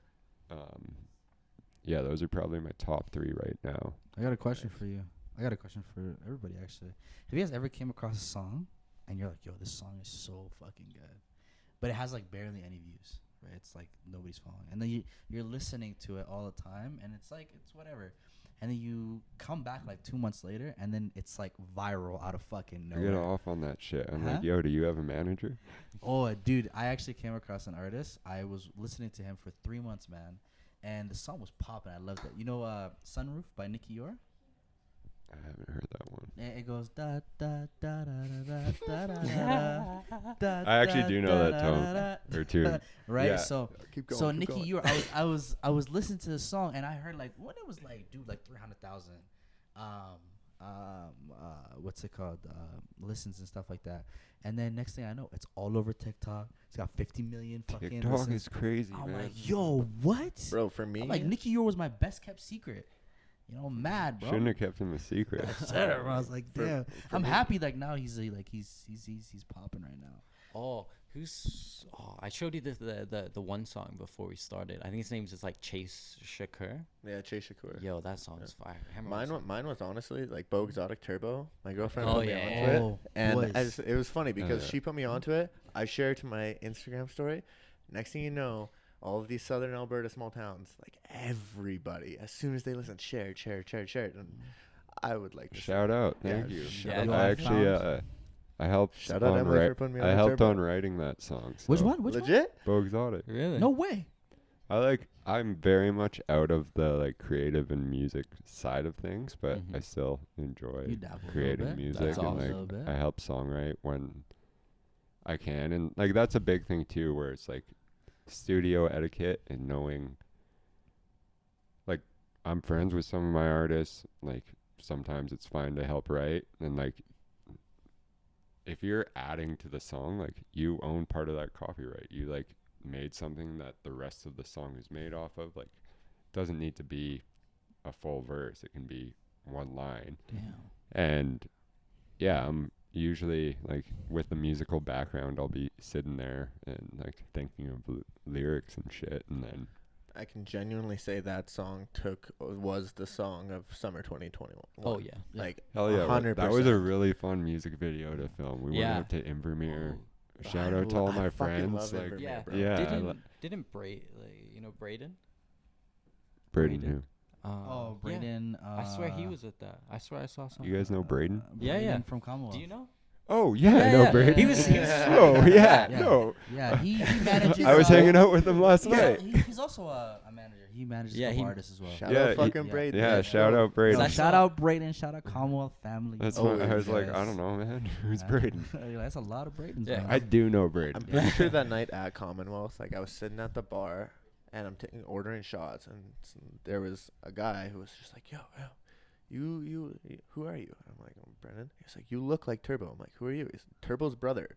yeah, those are probably my top 3 right now. I got a question for you. I got a question for everybody, actually. Have you guys ever came across a song and you're like, yo, this song is so fucking good, but it has like barely any views, right? It's like nobody's following. And then you're listening to it all the time and it's like, it's whatever. And then you come back like 2 months later and then it's like viral out of fucking I get nowhere. off on that shit. I'm Huh? like, yo, do you have a manager? Oh, dude, I actually came across an artist. I was listening to him for 3 months, man. And the song was popping. I loved it. You know Sunroof by Nicky Yor? I haven't heard that one. It goes da da da da da da da da. I actually do know that tone or tune. Right? Yeah. So Keep going. so keep Nicky going. Yor, I was listening to the song and I heard like when it was like, dude, like 300,000 what's it called? Listens and stuff like that. And then next thing I know, it's all over TikTok. It's got 50 million fucking TikTok listens. is crazy, I'm man. like, yo, what? Bro, for me, I'm like, Nicky Yor was my best kept secret. You know, I'm mad, bro. Shouldn't have kept him a secret. I said it, bro. I was like, For- damn. for I'm me- happy like now he's popping right now. Oh, I showed you the one song before we started. I think his name's just like Chase Shakur. yeah, Chase Shakur. Yo, that song is fire. Mine was honestly like Bo Exotic Turbo. My girlfriend Oh, put me yeah. onto it, Oh, and boys. it was funny because Yeah. she put me onto it. I shared to my Instagram story. Next thing you know, all of these southern Alberta small towns, like everybody, as soon as they listen, shared, and I would like to Shout out, Yeah, thank you. shout out. I actually, I helped. Shout out Emily for putting me on I the helped turbo. on writing that song. Which so- one? Which one? legit. Bo Exotic. Really? No way. I'm very much out of the like creative and music side of things, but I Mhm. still enjoy You dabble a little creating bit. music That's and awesome. A little like bit. I help songwrite when I can, and like that's a big thing too, where it's like studio etiquette and knowing. Like I'm friends with some of my artists. Like sometimes it's fine to help write, and like if you're adding to the song, like you own part of that copyright. You like made something that the rest of the song is made off of. Like doesn't need to be a full verse. It can be one line. Damn. And yeah, I'm usually like with the musical background, I'll be sitting there and like thinking of lyrics and shit, and then I can genuinely say that song was the song of summer 2021. Oh yeah. Like hell yeah, 100%. that was a really fun music video to film. We Yeah. went out to Invermere. Oh, Shout out to all my I fucking friends. love Like Invermere, Yeah. bro. yeah, Didn't Braden? Braden who? Oh, yeah. Braden. I swear he was at that. I swear I saw something. You guys know Braden? Yeah, Braden yeah. from Commonwealth. Do you know? Oh yeah, I Yeah, know yeah. Braden. He was- Oh yeah, Yeah. no. Yeah, he manages. I was hanging out with him last He's, night. he's also a manager. He manages Yeah, a couple he- artists as well. Shout Yeah, out he- fucking yeah. Braden. Yeah, shout out Yo, Braden. That's- shout out Braden. Shout out Commonwealth family. That's Oh, why I was like, yes. I don't know, man. Who's Yeah. Braden? That's a lot of Bradens. Yeah, man. I do know Braden. I'm pretty sure that night at Commonwealth, like I was sitting at the bar and I'm ordering shots, and there was a guy who was just like, yo, you, who are you? And I'm like, I'm Brennan. He's like, you look like Turbo. I'm like, who are you? He's Turbo's brother.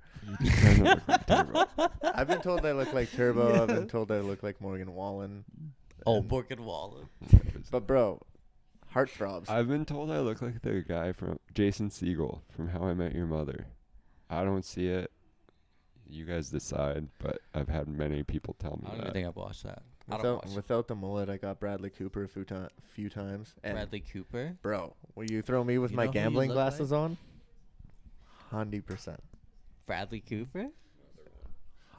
Doesn't look like Turbo. I've been told I look like Turbo. I've been told I look like Morgan Wallen. Oh, And- Morgan Wallen. But bro, heartthrobs. I've been told I look like the guy from Jason Segel from How I Met Your Mother. I don't see it. You guys decide, but I've had many people tell me I don't even that. think I've watched that. I don't watch Without the mullet, I got Bradley Cooper a few times. And Bradley Cooper. bro, will you throw me with You my know who you gambling look glasses on? 100%. Bradley Cooper.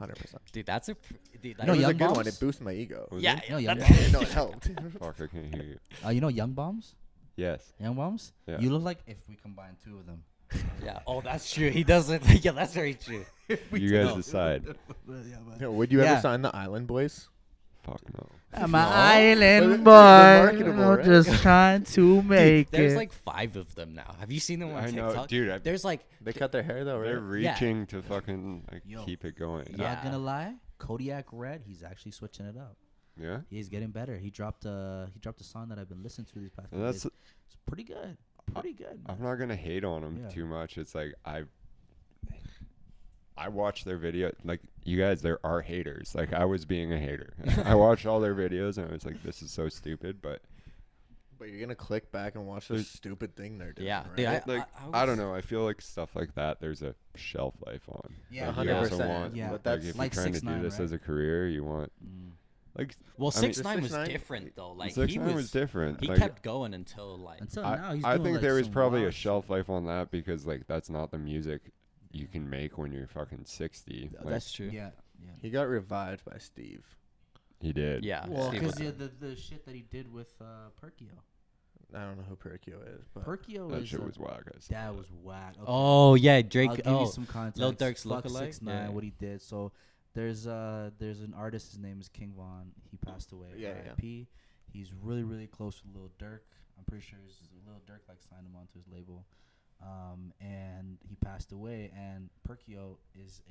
100%. Dude, that's a. Dude, You know It was a Young good one. Bombs? It boosted my ego. Was yeah, it? You know Young that's- Bombs? No, it helped. Fuck, I can't hear you. You know Young Bombs? Yes. Young Bombs? Yeah. You look like if we combine two of them. Yeah. Oh, that's true. He does look like. Yeah, that's very true. You guys decide. Yo, would you Yeah. ever sign the Island Boys? Fuck no. I'm No. an Well, island they're boy. marketable, I'm right? just trying to make There's it. like 5 of them now. Have you seen them on I TikTok? know, dude. There's like. They cut their hair though, They're right? Yeah. reaching to fucking like Yo. keep it going. Yeah. Not gonna lie, Kodiak Red, he's actually switching it up. Yeah. He's getting better. He dropped a song that I've been listening to these past And few that's. days. It's pretty good. Pretty good. I'm not gonna hate on them Yeah. too much. It's like I watched their video. Like you guys, there are haters. Like I was being a hater. I watched all their videos and I was like, this is so stupid. But But you're gonna click back and watch this stupid thing they're doing. Yeah, right? dude, I don't know. I feel like stuff like that. There's a shelf life on. Yeah, Like, you also 100%. want, Yeah. But like that's if like you're trying to 6ix9ine, do this right? as a career, you want like. well, I mean, 6ix9ine was 6ix9ine different though. Like 6ix9ine was different. He Like, kept going until like. Until now, he's I doing, think like, there was some probably a wild shelf shit. life on that because like that's not the music you can make when you're fucking 60. Like, That's true. Yeah, yeah. He got revived by Steve. he did. Yeah. Well, Steve because was- the shit that he did with Perkio. I don't know who Perkio is, but Perkio That is shit was whack. I said. that was whack. Okay. Oh yeah, Drake. I'll give Oh, you some context. Lil Durk's Fuck lookalike? 6ix9ine, Yeah. what he did. So there's an artist. His name is King Von. He passed away. Yeah, R.I.P. He's really really close with Lil Durk. I'm pretty sure Lil Durk like signed him onto his label, and he passed away. And Perkio is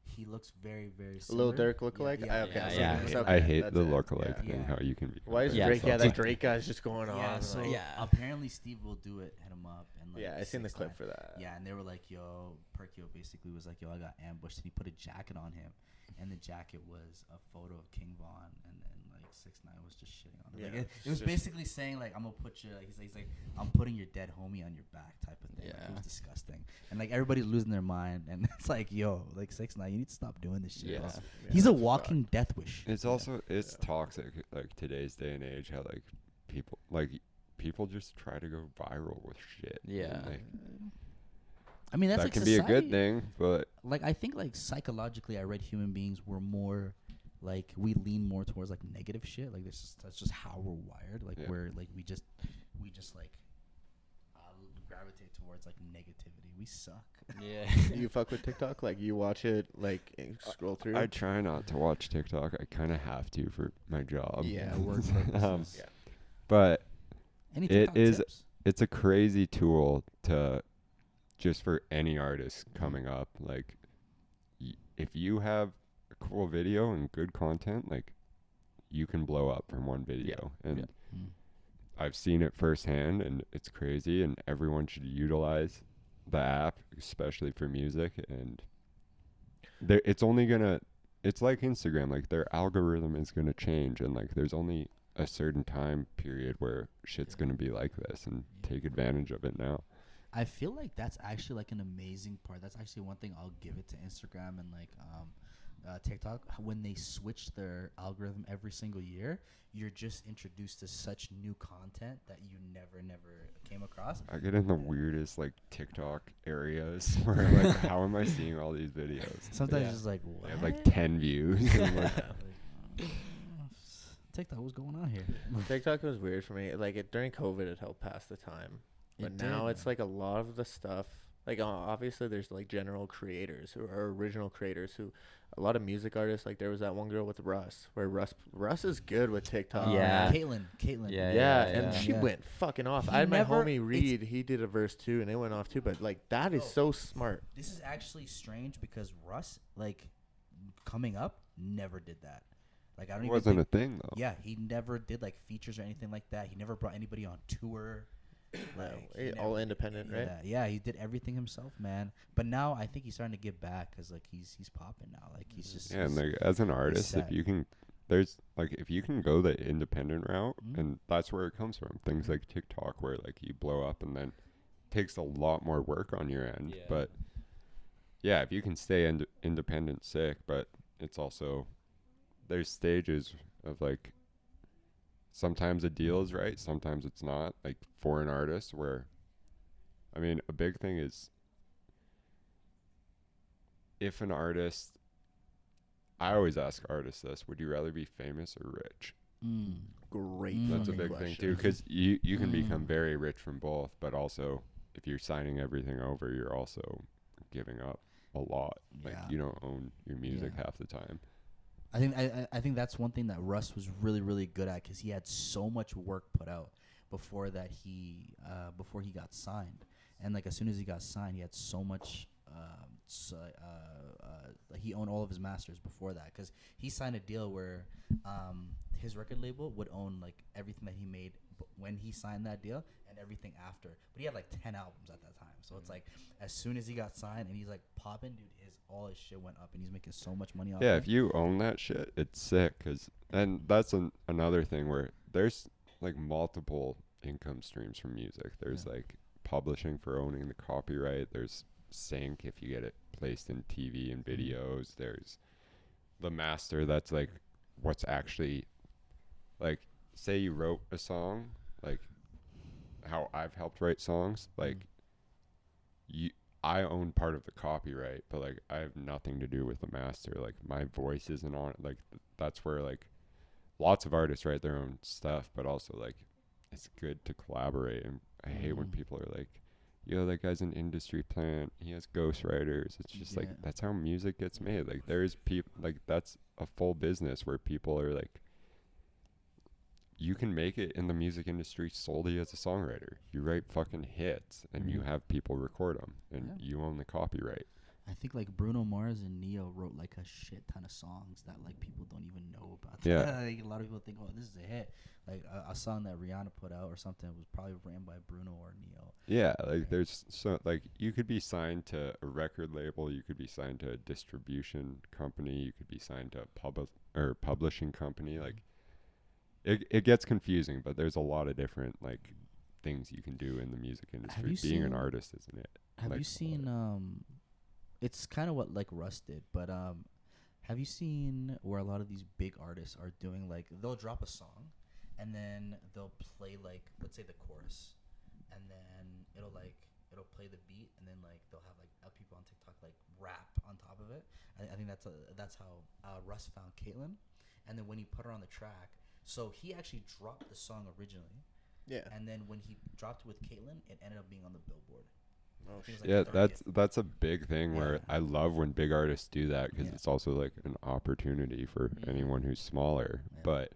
he looks very very similar. Lil Durk lookalike. Yeah, Okay, yeah, so yeah. that's I okay, hate that's the it. lookalike Yeah. thing. Yeah. How you can be. Why is Yeah, Drake? so- Yeah, that Drake guy's just going on. Yeah, so like- Yeah. apparently Steve will do it. Hit him up and like. yeah, I seen the 6ix9ine. clip for that. Yeah, and they were like, "Yo," Perkio basically was like, "Yo, I got ambushed," and he put a jacket on him, and the jacket was a photo of King Von, and then like 6ix9ine was just shitting on him. Like, Yeah, it was just- basically saying like, "I'm gonna put you," like, he's like, "I'm putting your dead homie on your back," type of thing. Like, it Yeah. was disgusting, and like everybody's losing their mind, and it's like, "Yo, like 6ix9ine, you need to stop doing this shit." Yeah. bro. Yeah, He's a that's walking death wish. It's also it's Yeah. toxic like today's day and age how like people just try to go viral with shit. Yeah. And, like, I mean, that's that like can be a good society. thing, but Like I think like psychologically, I read human beings were more like we lean more towards like negative shit. Like that's just how we're wired. Like Yeah. we're like we just like gravitate towards like negativity. We suck. Yeah. Do you fuck with TikTok? Like you watch it, like scroll through. I try not to watch TikTok. I kind of have to for my job. Yeah, work um, purposes. yeah. but Any it TikTok is- tips? it's a crazy tool to just for any artist coming up. Like, if you have a cool video and good content, like, you can blow up from one video. And Yeah. Mm. I've seen it firsthand, and it's crazy. And everyone should utilize the app, especially for music. And it's only gonna. It's like Instagram. Like their algorithm is gonna change, and like there's only a certain time period where shit's gonna be like this, and take advantage of it now. I feel like that's actually like an amazing part. That's actually one thing I'll give it to Instagram and like TikTok. When they switch their algorithm every single year, you're just introduced to such new content that you never came across. I get in the weirdest like TikTok areas where I'm like, how am I seeing all these videos? Sometimes Yeah. it's like, what? They have like 10 views. And I'm like, TikTok, what's going on here? TikTok was weird for me. Like during COVID, it helped pass the time. But It now did, it's man. like a lot of the stuff. Like obviously, there's like general creators who are original creators who, a lot of music artists. Like there was that one girl with Russ, where Russ is good with TikTok. Yeah. Caitlyn. Yeah. Yeah, and she Yeah. went fucking off. He I had my never- homie it's- Reed. He did a verse too, and it went off too. But like that is so smart. This is actually strange because Russ, like, coming up, never did that. Like, I don't it even wasn't think, a thing though. yeah, he never did like features or anything like that. He never brought anybody on tour. Like, he All never- independent, right? Yeah, he did everything himself, man. But now I think he's starting to get back because like he's popping now. Like he's just Yeah, and like as an artist, if set. you can, there's like if you can go the independent route, Mhm. and that's where it comes from. Things like TikTok, where like you blow up, and then takes a lot more work on your end. Yeah. But yeah, if you can stay independent, sick. But it's also there's stages of like sometimes a deal is right, sometimes it's not. Like for an artist, where I mean, a big thing is if an artist. I always ask artists this: would you rather be famous or rich? Great. Mm. That's a fucking big thing question. too, because you can become Mm. very rich from both, but also if you're signing everything over, you're also giving up a lot. Like Yeah. you don't own your music Yeah. half the time. I think that's one thing that Russ was really really good at because he had so much work put out before that before he got signed, and like as soon as he got signed, he had so much. He owned all of his masters before that because he signed a deal where his record label would own like everything that he made when he signed that deal and everything after. But he had like 10 albums at that time, so it's like as soon as he got signed and he's like popping, dude, all his shit went up and he's making so much money off. Yeah, it. if you own that shit, it's sick. And that's another thing where there's like multiple income streams from music. There's like publishing for owning the copyright. There's sync if you get it placed in TV and videos. There's the master. That's like what's actually like, say you wrote a song, like how I've helped write songs, like I own part of the copyright, but like I have nothing to do with the master. Like my voice isn't on it. Like that's where like lots of artists write their own stuff, but also like it's good to collaborate. And I hate when people are like, yo, that guy's an industry plant, he has ghostwriters. It's just like, that's how music gets made. Like there's people, like that's a full business where people are like, you can make it in the music industry solely as a songwriter. You write fucking hits and you have people record them and you own the copyright. I think like Bruno Mars and Neo wrote like a shit ton of songs that like people don't even know about. Yeah. Like, a lot of people think, oh, this is a hit. Like a song that Rihanna put out or something was probably written by Bruno or Neo. Yeah, like there's so like you could be signed to a record label, you could be signed to a distribution company, you could be signed to a publishing company. Like it gets confusing, but there's a lot of different like things you can do in the music industry. Being an artist isn't it? Have you seen it's kind of what like Russ did, but have you seen where a lot of these big artists are doing like they'll drop a song and then they'll play like let's say the chorus and then it'll play the beat and then like they'll have like people on TikTok like rap on top of it. I think that's how Russ found Caitlyn, and then when he put her on the track, so he actually dropped the song originally. Yeah. And then when he dropped with Caitlyn, it ended up being on the Billboard. Oh, like yeah, that's a big thing where I love when big artists do that because it's also like an opportunity for anyone who's smaller. Yeah. But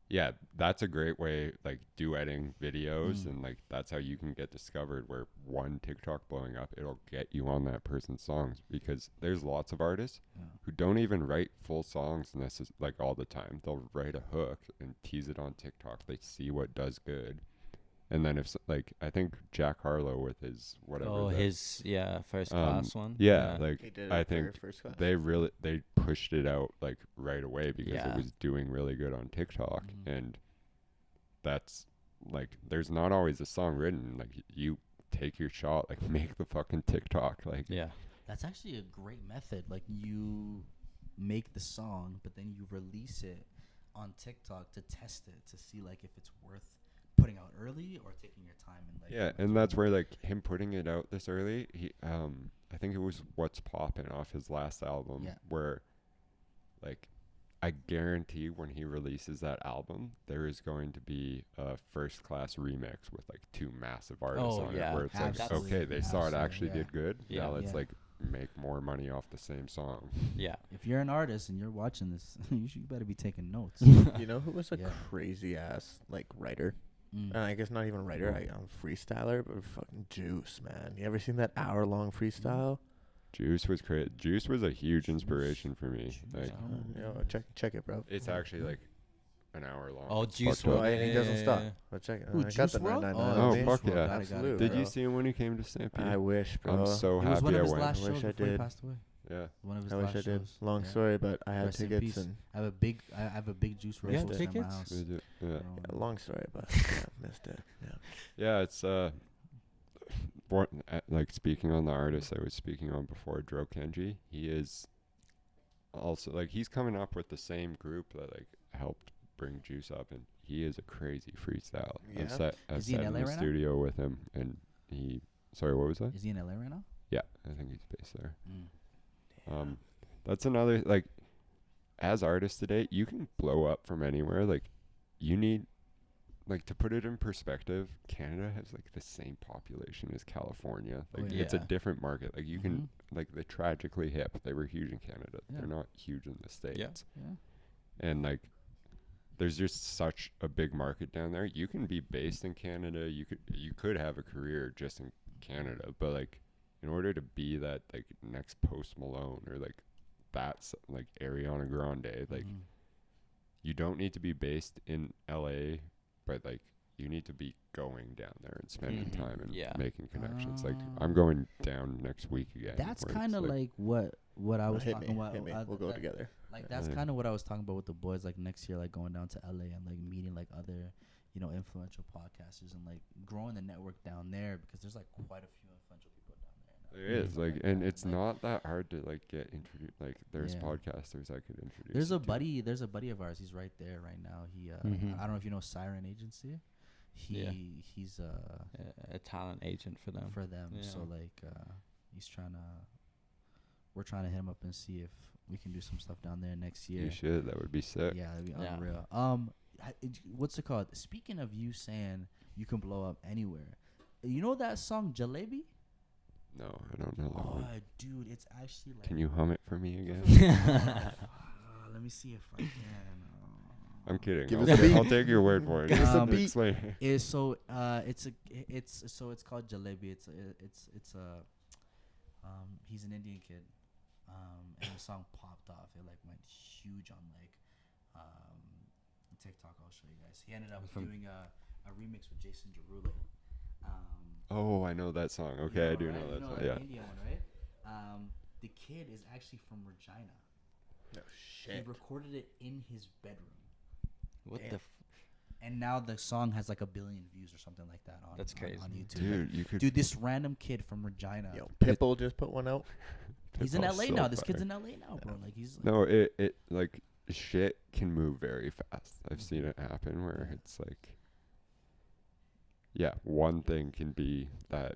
yeah, that's a great way, like duetting videos, and like that's how you can get discovered. Where one TikTok blowing up, it'll get you on that person's songs, because there's lots of artists who don't even write full songs like all the time. They'll write a hook and tease it on TikTok. They see what does good. And then if like I think Jack Harlow with his whatever. Oh, his first class one. Yeah, like I think they pushed it out like right away because it was doing really good on TikTok, and that's like there's not always a song written. Like you take your shot, like make the fucking TikTok. Like that's actually a great method. Like you make the song, but then you release it on TikTok to test it to see like if it's worth putting out early or taking your time and like and that's where like him putting it out this early, he I think it was What's Poppin' off his last album, where like I guarantee when he releases that album there is going to be a first class remix with like two massive artists on it, where it's like okay, they saw it actually did good, now let's like make more money off the same song. If you're an artist and you're watching this, you better be taking notes. You know who was a crazy ass like writer? I guess not even a writer. I'm a freestyler, but fucking Juice, man. You ever seen that hour-long freestyle? Juice was great. Juice was a huge inspiration for me. Like, check it, bro. It's actually like an hour long. Oh, Juice WRLD. And he doesn't stop. But check it. I got the 999. Oh, fuck yeah. Absolutely. Did you see him when he came to Stampede? I wish, bro. I'm so happy I went. It was one of his last shows before he passed away. Yeah. One of his I last wish I did. shows. Long story, but I had tickets and I have a big Juice WRLD poster in my house. Long story, but missed it. Yeah, it's like speaking on the artist I was speaking on before, Dro Kenji. He is also like he's coming up with the same group that like helped bring Juice up, and he is a crazy freestyle. I've sat in the studio with him, and he. Sorry, what was that? Is he in LA right now? Yeah, I think he's based there. That's another, like, as artists today, you can blow up from anywhere. Like, you need, like, to put it in perspective, Canada has, like, the same population as California. Like, it's a different market. Like, you can, like, the Tragically Hip, they were huge in Canada. They're not huge in the States. And, like, there's just such a big market down there. You can be based in Canada. You could have a career just in Canada, but, like, in order to be that like next Post Malone or like that's like Ariana Grande, like you don't need to be based in LA, but like you need to be going down there and spending time and making connections. Like I'm going down next week again. That's kind of like what I was talking about. We'll go together. Like that's kind of what I was talking about with the boys. Like next year, like going down to LA and like meeting like other, influential podcasters and like growing the network down there, because there's like quite a few influential people down there now. There is, like, and it's like, not that hard to like get introduced. Like, there's Yeah. podcasters I could introduce. There's you a to. buddy. There's a buddy of ours. He's right there right now. He I don't know if you know Siren Agency. Yeah. He's A talent agent for them. Yeah. So like we're trying to hit him up and see if we can do some stuff down there next year. You should. That would be sick. Yeah, that'd be Yeah. unreal. What's it called? Speaking of you saying you can blow up anywhere, you know that song Jalebi? No, I don't know that Oh, one. dude, it's actually like. Can you hum it for me again? Let me see if I can. I'm kidding. Give I'll, us a beat. I'll take your word for it. Give us a Um, beat. Explain. It's called Jalebi. It's a he's an Indian kid, and the song popped off. It like went huge on like TikTok. I'll show you guys. He ended up doing a remix with Jason Derulo. Oh, I know that song. Okay, I do know that song. The Yeah. Indian one, right? The kid is actually from Regina. No He shit. recorded it in his bedroom. What Damn. the? And now the song has like 1 billion views or something like that on That's on crazy. YouTube. Dude, you could. Dude, this random kid from Regina. Yo, Pitbull just put one out. He's in Pitbull's LA so now. This fire. kid's in LA now, bro. Like he's like, No, it like shit can move very fast. I've seen it happen where it's like, yeah, one thing can be that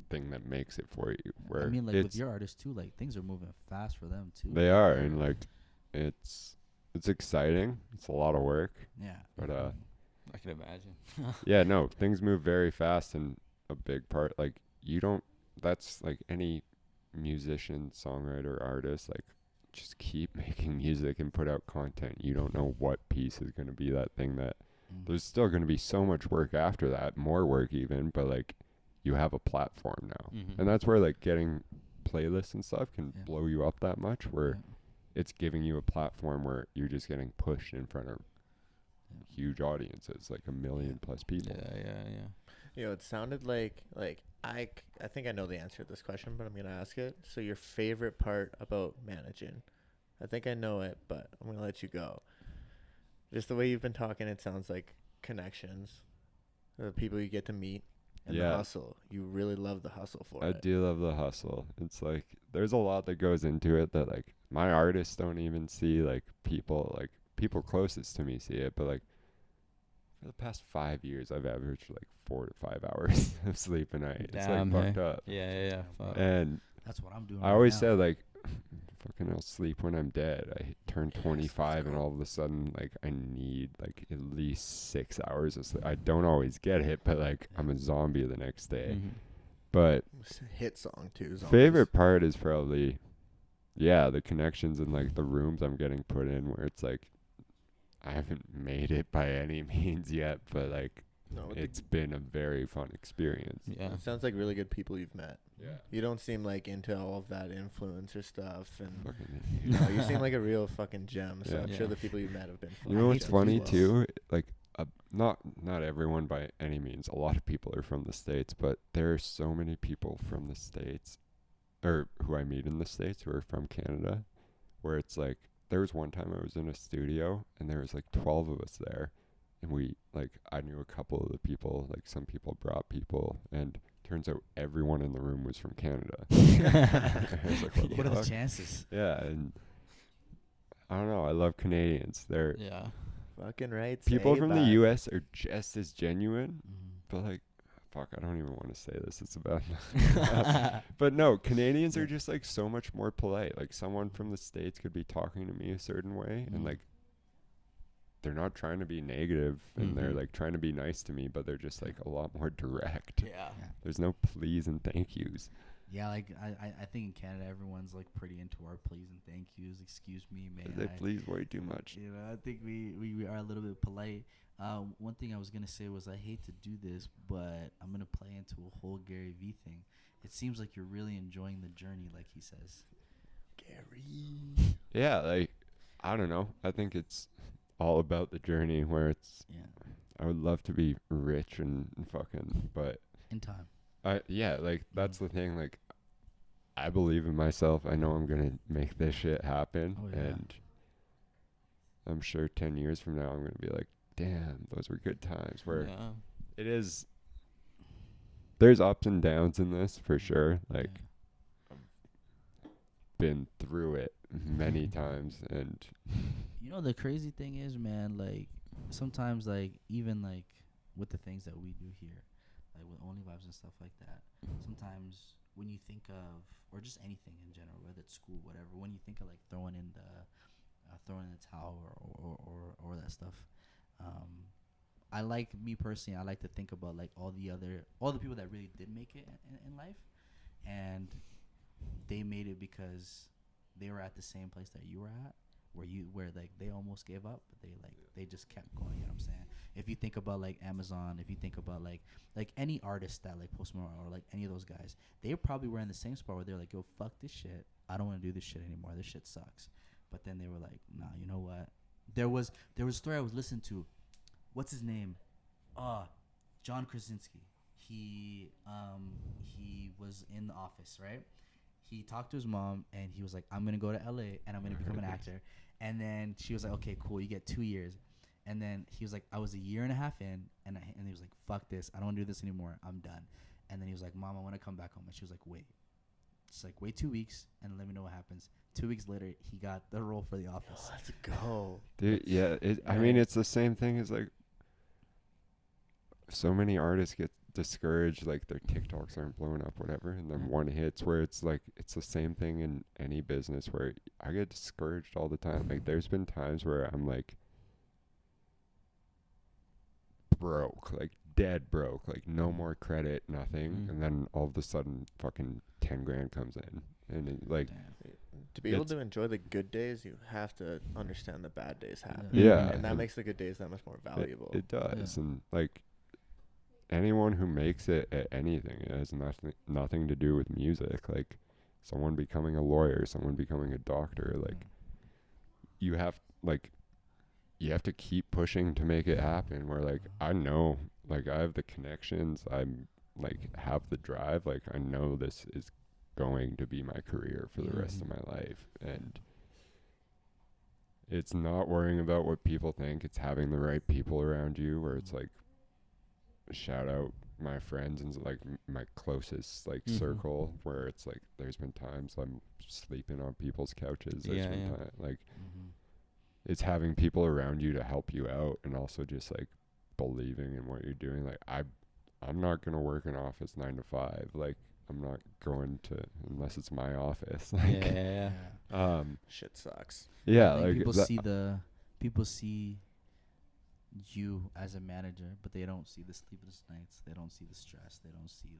thing that makes it for you. Where I mean, like with it's, your artists too, like things are moving fast for them too. they are, and like it's exciting. It's a lot of work, Yeah. but I can imagine. yeah, no, things move very fast, and a big part, like, you don't, that's like any musician, songwriter, artist, like, just keep making music and put out content. You don't know what piece is going to be that thing that there's still going to be so much work after that, more work even, but like, you have a platform now. Mm-hmm. And that's where like getting playlists and stuff can Yeah. blow you up that much, where Yeah. it's giving you a platform where you're just getting pushed in front of huge audiences, like 1 million plus people. Yeah. Yo, it sounded like I think I know the answer to this question, but I'm gonna ask it. So your favorite part about managing? I think I know it, but I'm gonna let you go. Just the way you've been talking, it sounds like connections, the people you get to meet, and the Yeah. hustle. You really love the hustle for I it. do love the hustle. It's like there's a lot that goes into it that like my artists don't even see. Like people closest to me see it, but like for the past 5 years, I've averaged like 4 to 5 hours of sleep a night. Damn, it's like hey. fucked up. Yeah. Fuck. And That's what I'm doing. I always said like, fucking, I'll sleep when I'm dead. I turn 25, and all of a sudden, like, I need like at least 6 hours of sleep. I don't always get it, but like I'm a zombie the next day. Mhm. But Hit song too. Zombies. favorite part is probably, yeah, the connections and like the rooms I'm getting put in, where it's like I haven't made it by any means yet, but like No, it's been a very fun experience. Yeah. it sounds like really good people you've met. Yeah. You don't seem like into all of that influencer stuff, and Fucking you seem like a real fucking gem. So Yeah. I'm sure Yeah. the people you've met have been. You know what's gems funny as well. too? Like, not everyone by any means. A lot of people are from the States, but there are so many people from the States, or who I meet in the States, who are from Canada, where it's like, there was one time I was in a studio and there was like 12 of us there, and I knew a couple of the people, like some people brought people, and turns out everyone in the room was from Canada. I was like, What are the fuck? chances? Yeah, and I don't know. I love Canadians. They're Yeah. Fucking right. people say from the that. U.S. are just as genuine, Mhm. but like, fuck, I don't even want to say this. It's about, but no, Canadians are just like so much more polite. Like someone from the States could be talking to me a certain way, and Mhm. like, they're not trying to be negative, and they're Mhm. like trying to be nice to me, but they're just like a lot more direct. Yeah. There's no please and thank yous. Yeah, like I think in Canada everyone's like pretty into our please and thank yous. Excuse me, may They I? please way too much. You know, I think we are a little bit polite. One thing I was gonna say was I hate to do this, but I'm gonna play into a whole Gary V thing. It seems like you're really enjoying the journey, like he says. Gary. Yeah, like, I don't know. I think it's all about the journey, where it's, Yeah, I would love to be rich and fucking, but in time. like that's the thing. Like, I believe in myself. I know I'm gonna make this shit happen, Oh, yeah. and I'm sure 10 years from now I'm gonna be like, damn, those were good times. Where Yeah. it is, there's ups and downs in this for sure. Like, been through it many times, and You know, the crazy thing is, man, like, sometimes, like, even, like, with the things that we do here, like, with Onlyvibes and stuff like that, sometimes when you think of, or just anything in general, whether it's school, whatever, when you think of, like, throwing in the towel or that stuff, I like, me personally, I like to think about, like, all the people that really did make it in life, and they made it because they were at the same place that you were at, where like they almost gave up, but they just kept going. You know what I'm saying? If you think about like Amazon, if you think about like any artist that like Post Malone or like any of those guys, they probably were in the same spot where they're like, yo, fuck this shit. I don't want to do this shit anymore. This shit sucks. But then they were like, nah, you know what? There was a story I was listening to. What's his name? John Krasinski. He was in The Office, right? He talked to his mom, and he was like, I'm going to go to LA, and I'm going to become an actor. And then she was like, okay, cool, you get 2 years. And then he was like, I was a year and a half in, and he was like, fuck this. I don't want to do this anymore. I'm done. And then he was like, Mom, I want to come back home. And she was like, wait. She's like, wait 2 weeks, and let me know what happens. 2 weeks later, he got the role for The Office. Let's go. dude, yeah, I mean, it's the same thing as like so many artists get discouraged, like their TikToks aren't blowing up, whatever, and then one hits, where it's like it's the same thing in any business where I get discouraged all the time. Like there's been times where I'm like broke, like dead broke, like no more credit, nothing, and then all of a sudden fucking 10 grand comes in, and it, like To be able to enjoy the good days, you have to understand the bad days happen. Yeah. And that makes the good days that much more valuable. It does. And like anyone who makes it at anything, it has nothing to do with music. Like someone becoming a lawyer, someone becoming a doctor, like you have to keep pushing to make it happen. Where like I know, like I have the connections, I'm like have the drive, like I know this is going to be my career for the rest of my life. And it's not worrying about what people think, it's having the right people around you, where it's like, shout out my friends and like my closest like circle, where it's like there's been times I'm sleeping on people's couches. There's been time, like it's having people around you to help you out, and also just like believing in what you're doing. Like I'm not gonna work in office 9 to 5. Like I'm not going to, unless it's my office. Like, Shit sucks. yeah, like like people see you as a manager, but they don't see the sleepless nights. They don't see the stress. They don't see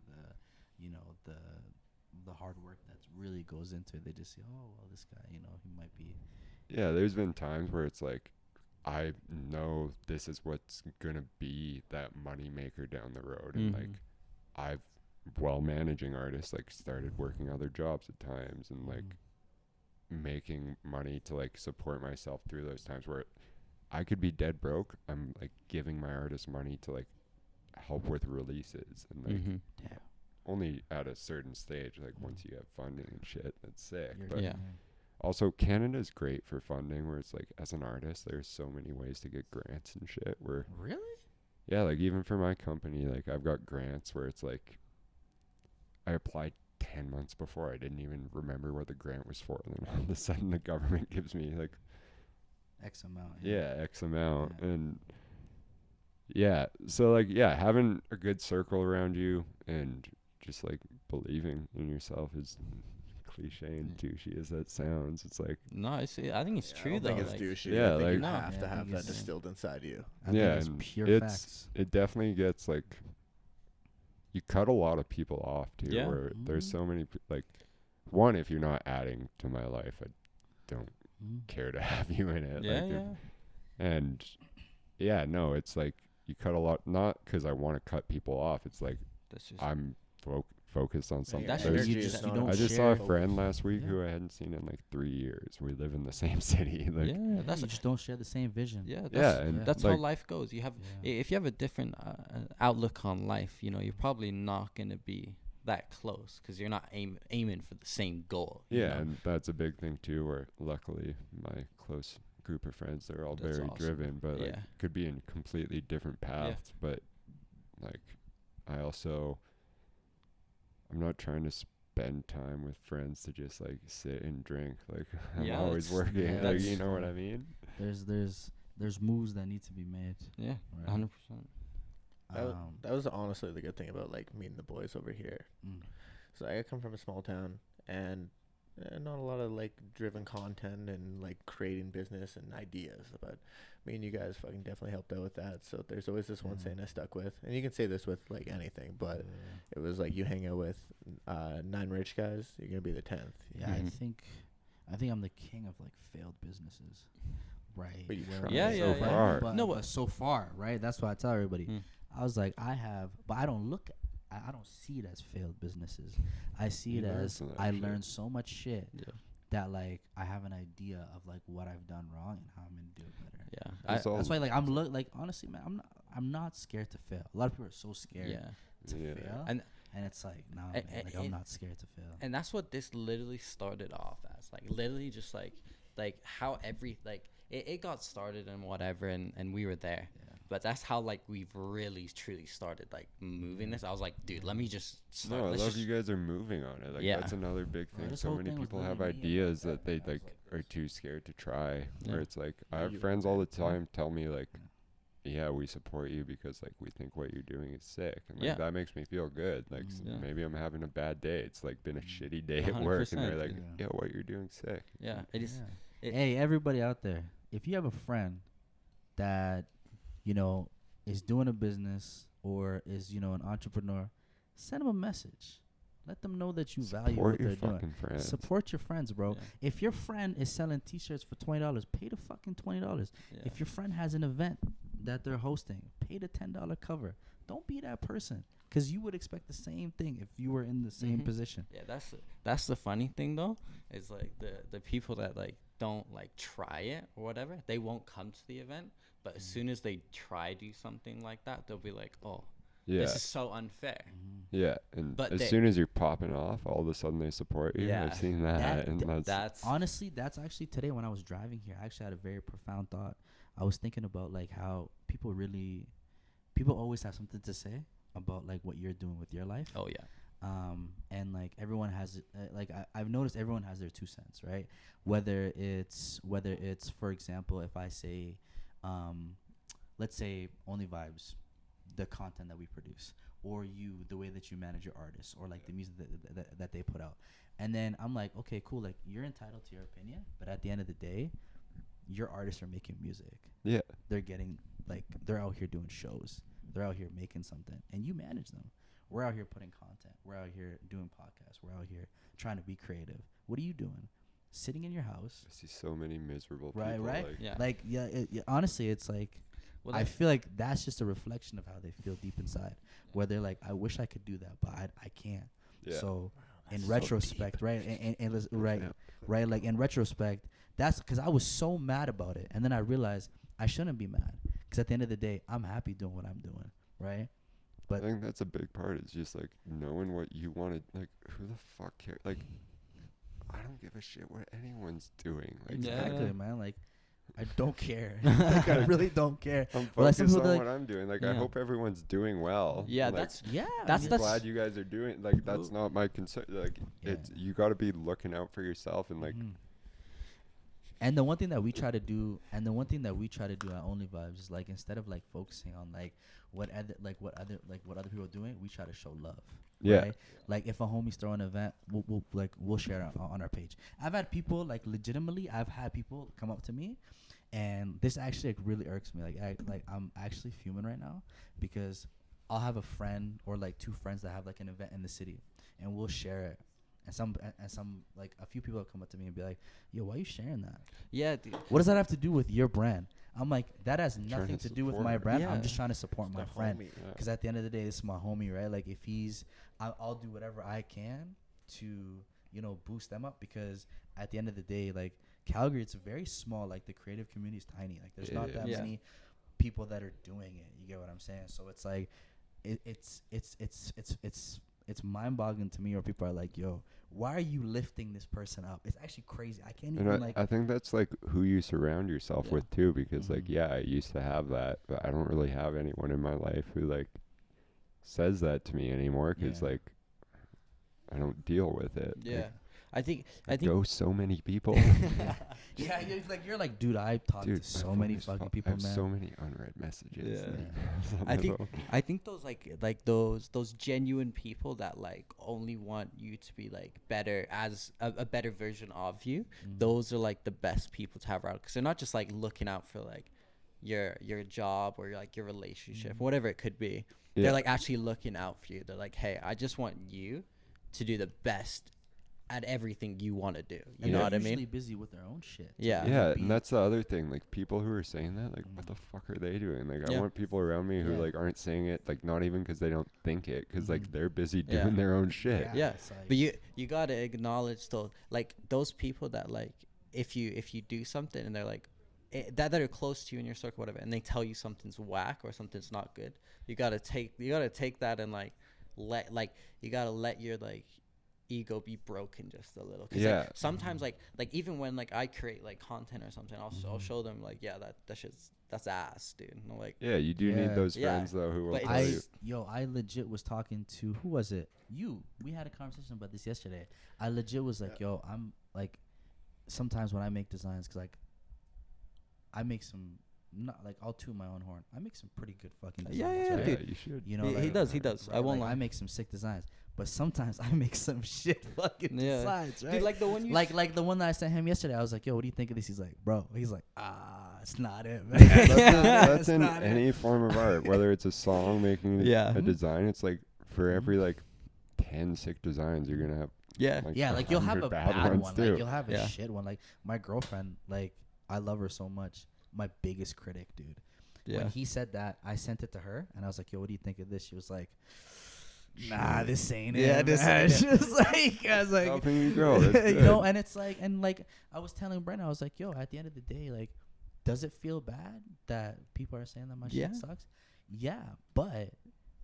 the hard work that really goes into it. They just see, oh well, this guy, he might be. Yeah, there's been times where it's like, I know this is what's gonna be that money maker down the road, and like I've, while managing artists, like started working other jobs at times, and like making money to like support myself through those times where I could be dead broke. I'm like giving my artists money to like help with releases, and like only at a certain stage, like once you have funding and shit, that's sick. But also Canada's great for funding, where it's like as an artist there's so many ways to get grants and shit, where like even for my company, like I've got grants where it's like I applied 10 months before, I didn't even remember what the grant was for, and then all of a sudden the government gives me like X amount. X amount. And so like having a good circle around you and just like believing in yourself, is cliche and douchey as that sounds. It's like, no, I think it's true though. I don't think it's douchey. Yeah, I think like you have to have that distilled inside you. I think it's pure facts. It definitely gets like, you cut a lot of people off too, where there's so many like, one, if you're not adding to my life, I don't care to have you in it. And no, it's like you cut a lot, not because I want to cut people off. It's like I'm focused on something. I just saw a friend last week who I hadn't seen in like 3 years. We live in the same city. Like, you just don't share the same vision. That's how life goes. You have if you have a different outlook on life, you're probably not gonna be that close, because you're not aiming for the same goal. And that's a big thing too, where luckily my close group of friends. They're all That's very awesome. driven, but like Yeah. could be in completely different paths. But like, I'm not trying to spend time with friends to just like sit and drink. Like I'm Yeah, always that's- working. yeah, Like, that's- you know what I mean? There's moves that need to be made. Yeah, Right. 100%. That was honestly the good thing about like meeting the boys over here. Mm. So I come from a small town, and not a lot of like driven content and like creating business and ideas. But me and you guys fucking definitely helped out with that. So there's always this one Yeah. saying I stuck with, and you can say this with like anything, but it was like you hang out with 9 rich guys, you're gonna be the 10th. Yeah, Mhm. I think I'm the king of like failed businesses, right? But you Where- tried. Yeah, So yeah, yeah. far. But, No, but so far, right? That's what I tell everybody. Mm. I was like, I have, but I don't look. I don't see it as failed businesses. I see You it learn as from that I shit. learned so much shit Yeah. that like I have an idea of like what I've done wrong and how I'm gonna do it better. Yeah. It's all- That's why like like honestly, man, I'm not scared to fail. A lot of people are so scared Yeah. to Yeah. fail, And- and it's like no, A- man, a- like I'm and- not scared to fail. And that's what this literally started off as. Like literally just like how it got started and whatever, and we were there. Yeah. But that's how like we've really truly started like moving this. I was like, dude, let me just start. No, I let's love just- you guys are moving on it. Like Yeah. that's another big Bro, thing. this So whole many thing was people have literally me and ideas my that they friend. I was like like, are too scared to try. Yeah. Where it's like I Yeah, have you friends were all the there. time tell me like, yeah, we support you because like we think what you're doing is sick, and like Yeah. that makes me feel good. Like Yeah. maybe I'm having a bad day. It's like been a Mm. shitty day at work, and they're 100%, like, yeah. yeah, what you're doing sick. Yeah. It is. Yeah. it- Hey, everybody out there, if you have a friend that, you know, is doing a business or is, you know, an entrepreneur, send them a message. Let them know that you value Support what your they're doing. fucking friends. Support your friends, bro. Yeah. If your friend is selling T-shirts for $20, pay the fucking $20. Yeah. If your friend has an event that they're hosting, pay the $10 cover. Don't be that person, because you would expect the same thing if you were in the same Mhm. position. Yeah, that's the funny thing though, is like the people that like don't like try it or whatever, they won't come to the event. But as soon as they try do something like that, they'll be like, oh, Yeah. this is so unfair. Yeah, and But as they- soon as you're popping off, all of a sudden they support you. Yeah. I've seen that, That- and th- that's Honestly, that's actually today when I was driving here, I actually had a very profound thought. I was thinking about like how people always have something to say about like what you're doing with your life. Oh yeah. And like everyone has like I've noticed everyone has their 2 cents, right? Whether it's for example, if I say let's say Onlyvibes, the content that we produce, or you, the way that you manage your artists, or like the music that they put out. And then I'm like, okay, cool, like you're entitled to your opinion, but at the end of the day, your artists are making music. yeah. They're getting like they're out here doing shows. They're out here making something, and you manage them. We're out here putting content. We're out here doing podcasts. We're out here trying to be creative. What are you doing? Sitting in your house, I see so many miserable right? people. Right? Like, Yeah. Like honestly, it's like Well, I that- feel like that's just a reflection of how they feel deep inside, where they're like, I wish I could do that, but I can't. yeah. So in That's so retrospect, right? And right, Yeah. right? Like in retrospect, that's because I was so mad about it, and then I realized I shouldn't be mad, because at the end of the day, I'm happy doing what I'm doing, right? I think that's a big part. It's just like knowing what you want to. Like, who the fuck cares? Like, I don't give a shit what anyone's doing. Like, Yeah. Exactly, man. Like, I don't care. Like, I really don't care. I'm Well, like, some focused people on like- what I'm doing. Like, I Yeah. hope everyone's doing well. Yeah, Like, that's Yeah, That's- I'm that's- glad you guys are doing. Like, that's not my concern. Like, Yeah. it's you got to be looking out for yourself and like. Mhm. And the one thing that we try to do, at Onlyvibes is like, instead of like focusing on like what other people are doing, we try to show love. Yeah. Right? Like if a homie's throwing an event, we'll share it on our page. I've had people like legitimately. I've had people come up to me, and this actually like really irks me. Like I'm actually fuming right now, because I'll have a friend or like 2 friends that have like an event in the city, and we'll share it. And some like a few people have come up to me and be like, "Yo, why are you sharing that? yeah, dude. What does that have to do with your brand?" I'm like, "That has Trying nothing to to do with support my it. brand. Yeah. I'm just trying to support my The friend." homie. Yeah. Because at the end of the day, this is my homie, right? Like if he's, I'll do whatever I can to, you know, boost them up, because at the end of the day, like Calgary, it's very small. Like the creative community is tiny. Like there's not that Yeah. many people that are doing it. You get what I'm saying? So it's like, it's it's mind-boggling to me, or people are like, yo, why are you lifting this person up? It's actually crazy. I can't And even like. I think that's like who you surround yourself Yeah. with too, because like Mhm. yeah, I used to have that, but I don't really have anyone in my life who like says that to me anymore, because Yeah. like I don't deal with it. Yeah. Like, I think I know so many people. Yeah, you're like, dude, I talked Dude, to so my many phone is fucking I people, have man. so many unread messages. Yeah. like, on I my think phone. I think those like those genuine people that like only want you to be like better as a better version of you. Mhm. Those are like the best people to have around, because they're not just like looking out for like your job or like your relationship, Mhm. whatever it could be. Yeah. They're like actually looking out for you. They're like, hey, I just want you to do the best at everything you want to do. You And know they're what I usually mean? busy with their own shit. to Yeah. really Yeah, be- and that's the other thing. Like people who are saying that, like, what Mhm. the fuck are they doing? Like, I Yeah. want people around me who Yeah. like aren't saying it, like not even because they don't think it, because like Mhm. they're busy Yeah. doing their own shit. Yeah. it's like- But you gotta acknowledge though, like those people that like if you do something and they're like that are close to you in your circle, whatever, and they tell you something's whack or something's not good, you gotta take that and like you gotta let your like ego be broken just a little. 'Cause Yeah. like, sometimes like even when like I create like content or something, I'll Mhm. show them like, yeah, that's ass, dude. And I'm like, Yeah, you do Yeah. need those Yeah. friends though who will But tell it's- you. I legit was talking to, who was it? You. We had a conversation about this yesterday. I legit was like, yo, I'm like, sometimes when I make designs, cause like, I make some, not like, I'll toot my own horn. I make some pretty good fucking designs. Yeah, right? dude. You should. You know, he like, does. I right, won't like, lie. I make some sick designs, but sometimes I make some shit fucking Yeah. designs, right? Dude, like the one you like the one that I sent him yesterday. I was like, yo, what do you think of this? He's like, bro. He's like, it's not it, man. That's It's in not it. any form of art, whether it's a song, making Yeah. a design. It's like for every like 10 sick designs, you're gonna have yeah. like Yeah, like you'll have 100 a bad ones one. too. Like you'll have a Yeah. shit one. Like my girlfriend, like I love her so much. My biggest critic, dude. Yeah. When he said that, I sent it to her, and I was like, "Yo, what do you think of this?" She was like, "Nah, this ain't it." Yeah, this man." ain't it. She was like, "I was like, Helping you grow. That's you know." good. And it's like, and like I was telling Brent, I was like, "Yo, at the end of the day, like, does it feel bad that people are saying that my Yeah. shit sucks?" Yeah, but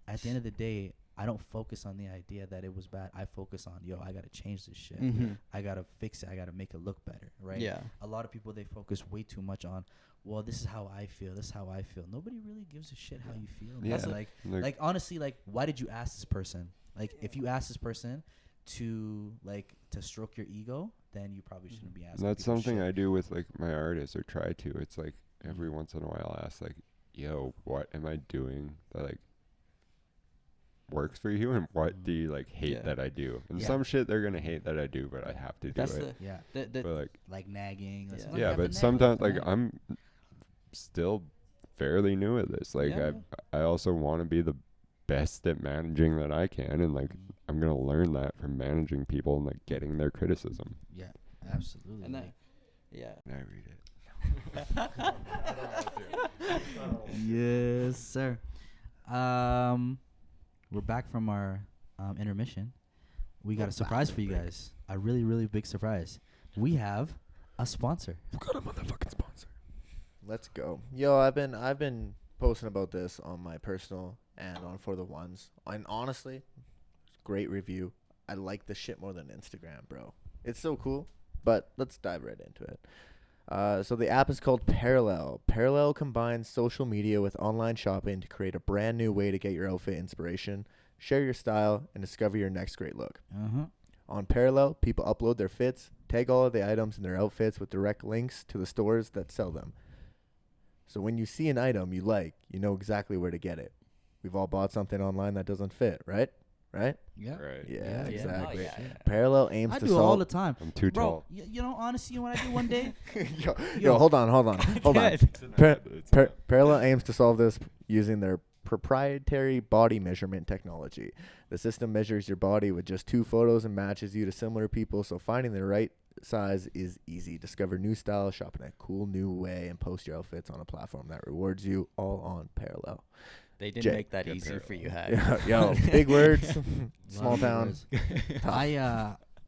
at the end of the day, I don't focus on the idea that it was bad. I focus on, yo, I gotta change this shit. Mhm. I gotta fix it. I gotta make it look better, right? Yeah. A lot of people, they focus way too much on, well, this is how I feel. This is how I feel. Nobody really gives a shit how you feel. Yeah. That's like honestly, like, why did you ask this person? Like, if you ask this person to stroke your ego, then you probably shouldn't be asking. That's people something shit. I do with like my artists, or try to. It's like every once in a while I ask like, yo, what am I doing that like works for you, and what do you like hate Yeah. that I do? And Yeah. some shit they're gonna hate that I do, but I have to do That's it. Yeah, But like nagging. That's Yeah. what yeah, happened but there, sometimes like right? I'm still fairly new at this. Like Yeah. I also want to be the best at managing that I can, and like Mhm. I'm gonna learn that from managing people and like getting their criticism. Yeah, absolutely. And like- yeah. And I read it. Yes, sir. We're back from our intermission. We got a surprise for you guys. A really, really big surprise. We have a sponsor. We got a motherfucking sponsor. Let's go. Yo, I've been posting about this on my personal and on For the Ones. And honestly, great review. I like this shit more than Instagram, bro. It's so cool. But let's dive right into it. So the app is called Parallel. Parallel combines social media with online shopping to create a brand new way to get your outfit inspiration, share your style, and discover your next great look. On Parallel, people upload their fits, tag all of the items in their outfits with direct links to the stores that sell them. So when you see an item you like, you know exactly where to get it. We've all bought something online that doesn't fit, right? Right? Yeah. Right. Yeah, Yeah. exactly. Oh, yeah. Parallel aims I to do it all solve. the time. I'm too Bro, tall. you know, honestly, you know what I do one day? Yo, hold on. Parallel aims to solve this using their proprietary body measurement technology. The system measures your body with just 2 photos and matches you to similar people, so finding the right size is easy. Discover new styles, shop in a cool new way, and post your outfits on a platform that rewards you, all on Parallel. They didn't J- make that Get easy Parallel. for you, Hag. Yo, big words, Lot small of town. words. Tough.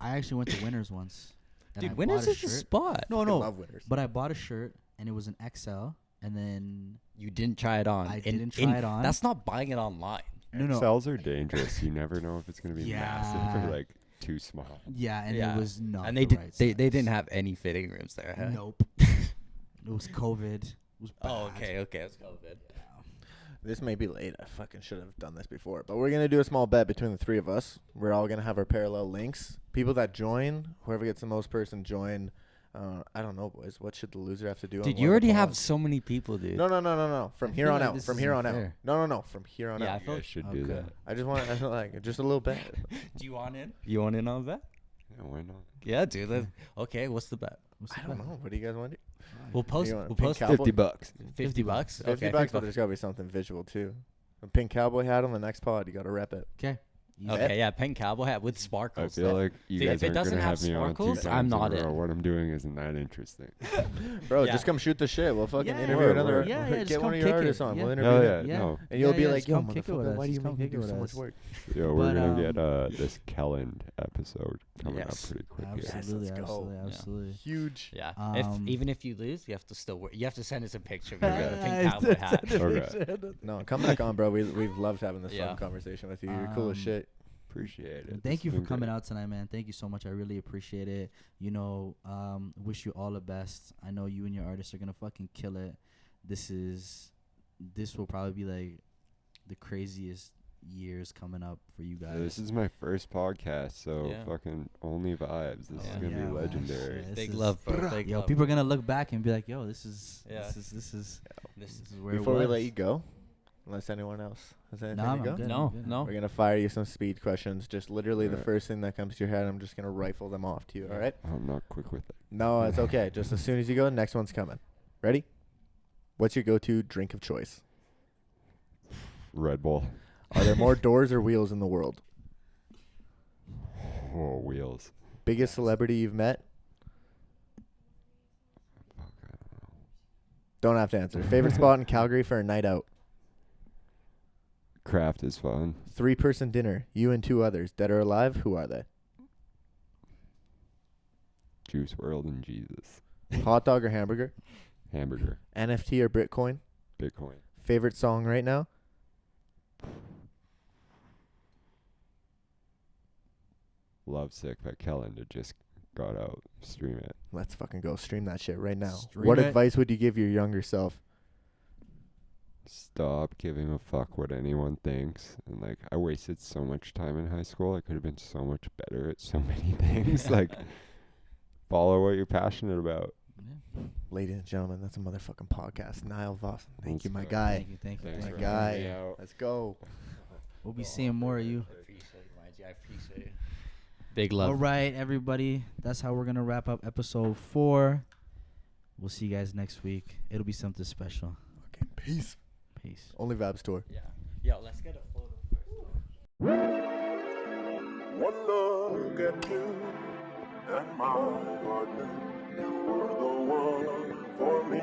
I actually went to Winners once. and I Dude, bought Winners a is the shirt. spot. No, Fucking no. love winners. But I bought a shirt and it was an XL, and then You didn't try it on. I And- didn't try and it on. That's not buying it online. No. Cells are dangerous. You never know if it's gonna be Yeah. massive or like too small. Yeah, and Yeah. it was not. And the they right they size. didn't have any fitting rooms there. Huh? Nope. It was COVID. It was bad. Oh, okay. It's COVID. This may be late. I fucking should have done this before. But we're going to do a small bet between the three of us. We're all going to have our parallel links. People that join, whoever gets the most person join. I don't know, boys. What should the loser have to do? Dude, on you one of the already have pods? so many people, dude. No. From I here feel on like out. this From here isn't on out. fair. No. From here on Yeah, out. I feel You guys should do Okay. that. I just want like just a little bet. Do you want in? You want in on that? Yeah, why not? Yeah, dude. Okay, what's the bet? What's I the don't bet? know. What do you guys want to do? We'll post. You want We'll pink post cowboy? 50 bucks. 50 bucks. 50 Okay, bucks, but there's got to be something visual too. A pink cowboy hat on the next pod. You got to rep it. Okay. Okay, yeah, pink cowboy hat with I sparkles. feel like you Dude, guys if it aren't doesn't gonna have have me on two sparkles, times I'm in a not row. in. What I'm doing isn't that interesting. Bro, Yeah. just come shoot the shit. We'll fucking Yeah, interview word, another. word. Yeah, just get one come of your kick it. artists on. Yeah. We'll interview Hell them. yeah, Yeah. no. And you'll be yeah, like, just yo, come kick it with motherfucker, us. why do you Just make come me kick it do with so us. much work? Yeah, we're But, gonna get this Kellandm episode coming Yes. up pretty quick. here. Absolutely, let's go. absolutely. Huge. Yeah. Um, Even if you lose, you have to still you have to send us a picture of your Okay. pink cowboy hat. Okay. No, come back on, bro. We've loved having this Yeah. fun conversation with you. You're cool as shit. Appreciate it. Thank This you has for been coming great. out tonight, man. Thank you so much. I really appreciate it. You know, wish you all the best. I know you and your artists are gonna fucking kill it. This will probably be like the craziest years coming up for you guys. Yeah, this is my first podcast, so Yeah. fucking Onlyvibes. This is Yeah. gonna Yeah, be man. legendary. Yeah, this Big is- love, bro. Big Yo, love. people are gonna look back and be like, "Yo, this is Yeah. this is where Before it we was." let you go, unless anyone else has anything Nah, to I'm go, good. No, good. no. we're gonna fire you some speed questions. Just literally the Alright. first thing that comes to your head. I'm just gonna rifle them off to you. All right? I'm not quick with it. No, it's okay. Just as soon as you go, next one's coming. Ready? What's your go-to drink of choice? Red Bull. Are there more doors or wheels in the world? Oh, wheels. Biggest celebrity you've met? Fuck, I don't know. Don't have to answer. Favorite spot in Calgary for a night out? Craft is fun. 3-person dinner. You and 2 others. Dead or alive? Who are they? Juice World and Jesus. Hot dog or hamburger? Hamburger. NFT or Bitcoin? Bitcoin. Favorite song right now? Lovesick by Kellandm. It just got out. Stream it. Let's fucking go. Stream that shit right now. Stream What it. advice would you give your younger self? Stop giving a fuck what anyone thinks. And like, I wasted so much time in high school. I could have been so much better at so many things. Like, follow what you're passionate about. Yeah. Ladies and gentlemen, that's a motherfucking podcast. Niall Voss. Thank Let's you, my go. guy. Thank you, thank you, Thanks thank My you. for having me guy. out. Let's go. We'll be seeing more of you. I appreciate it, my G. I appreciate it. Big love. All right, everybody. That's how we're gonna wrap up episode 4. We'll see you guys next week. It'll be something special. Okay, peace. Peace. Onlyvibes tour. Yeah. Yo, let's get a photo first. One look at you, and my heart knew you were the one for me.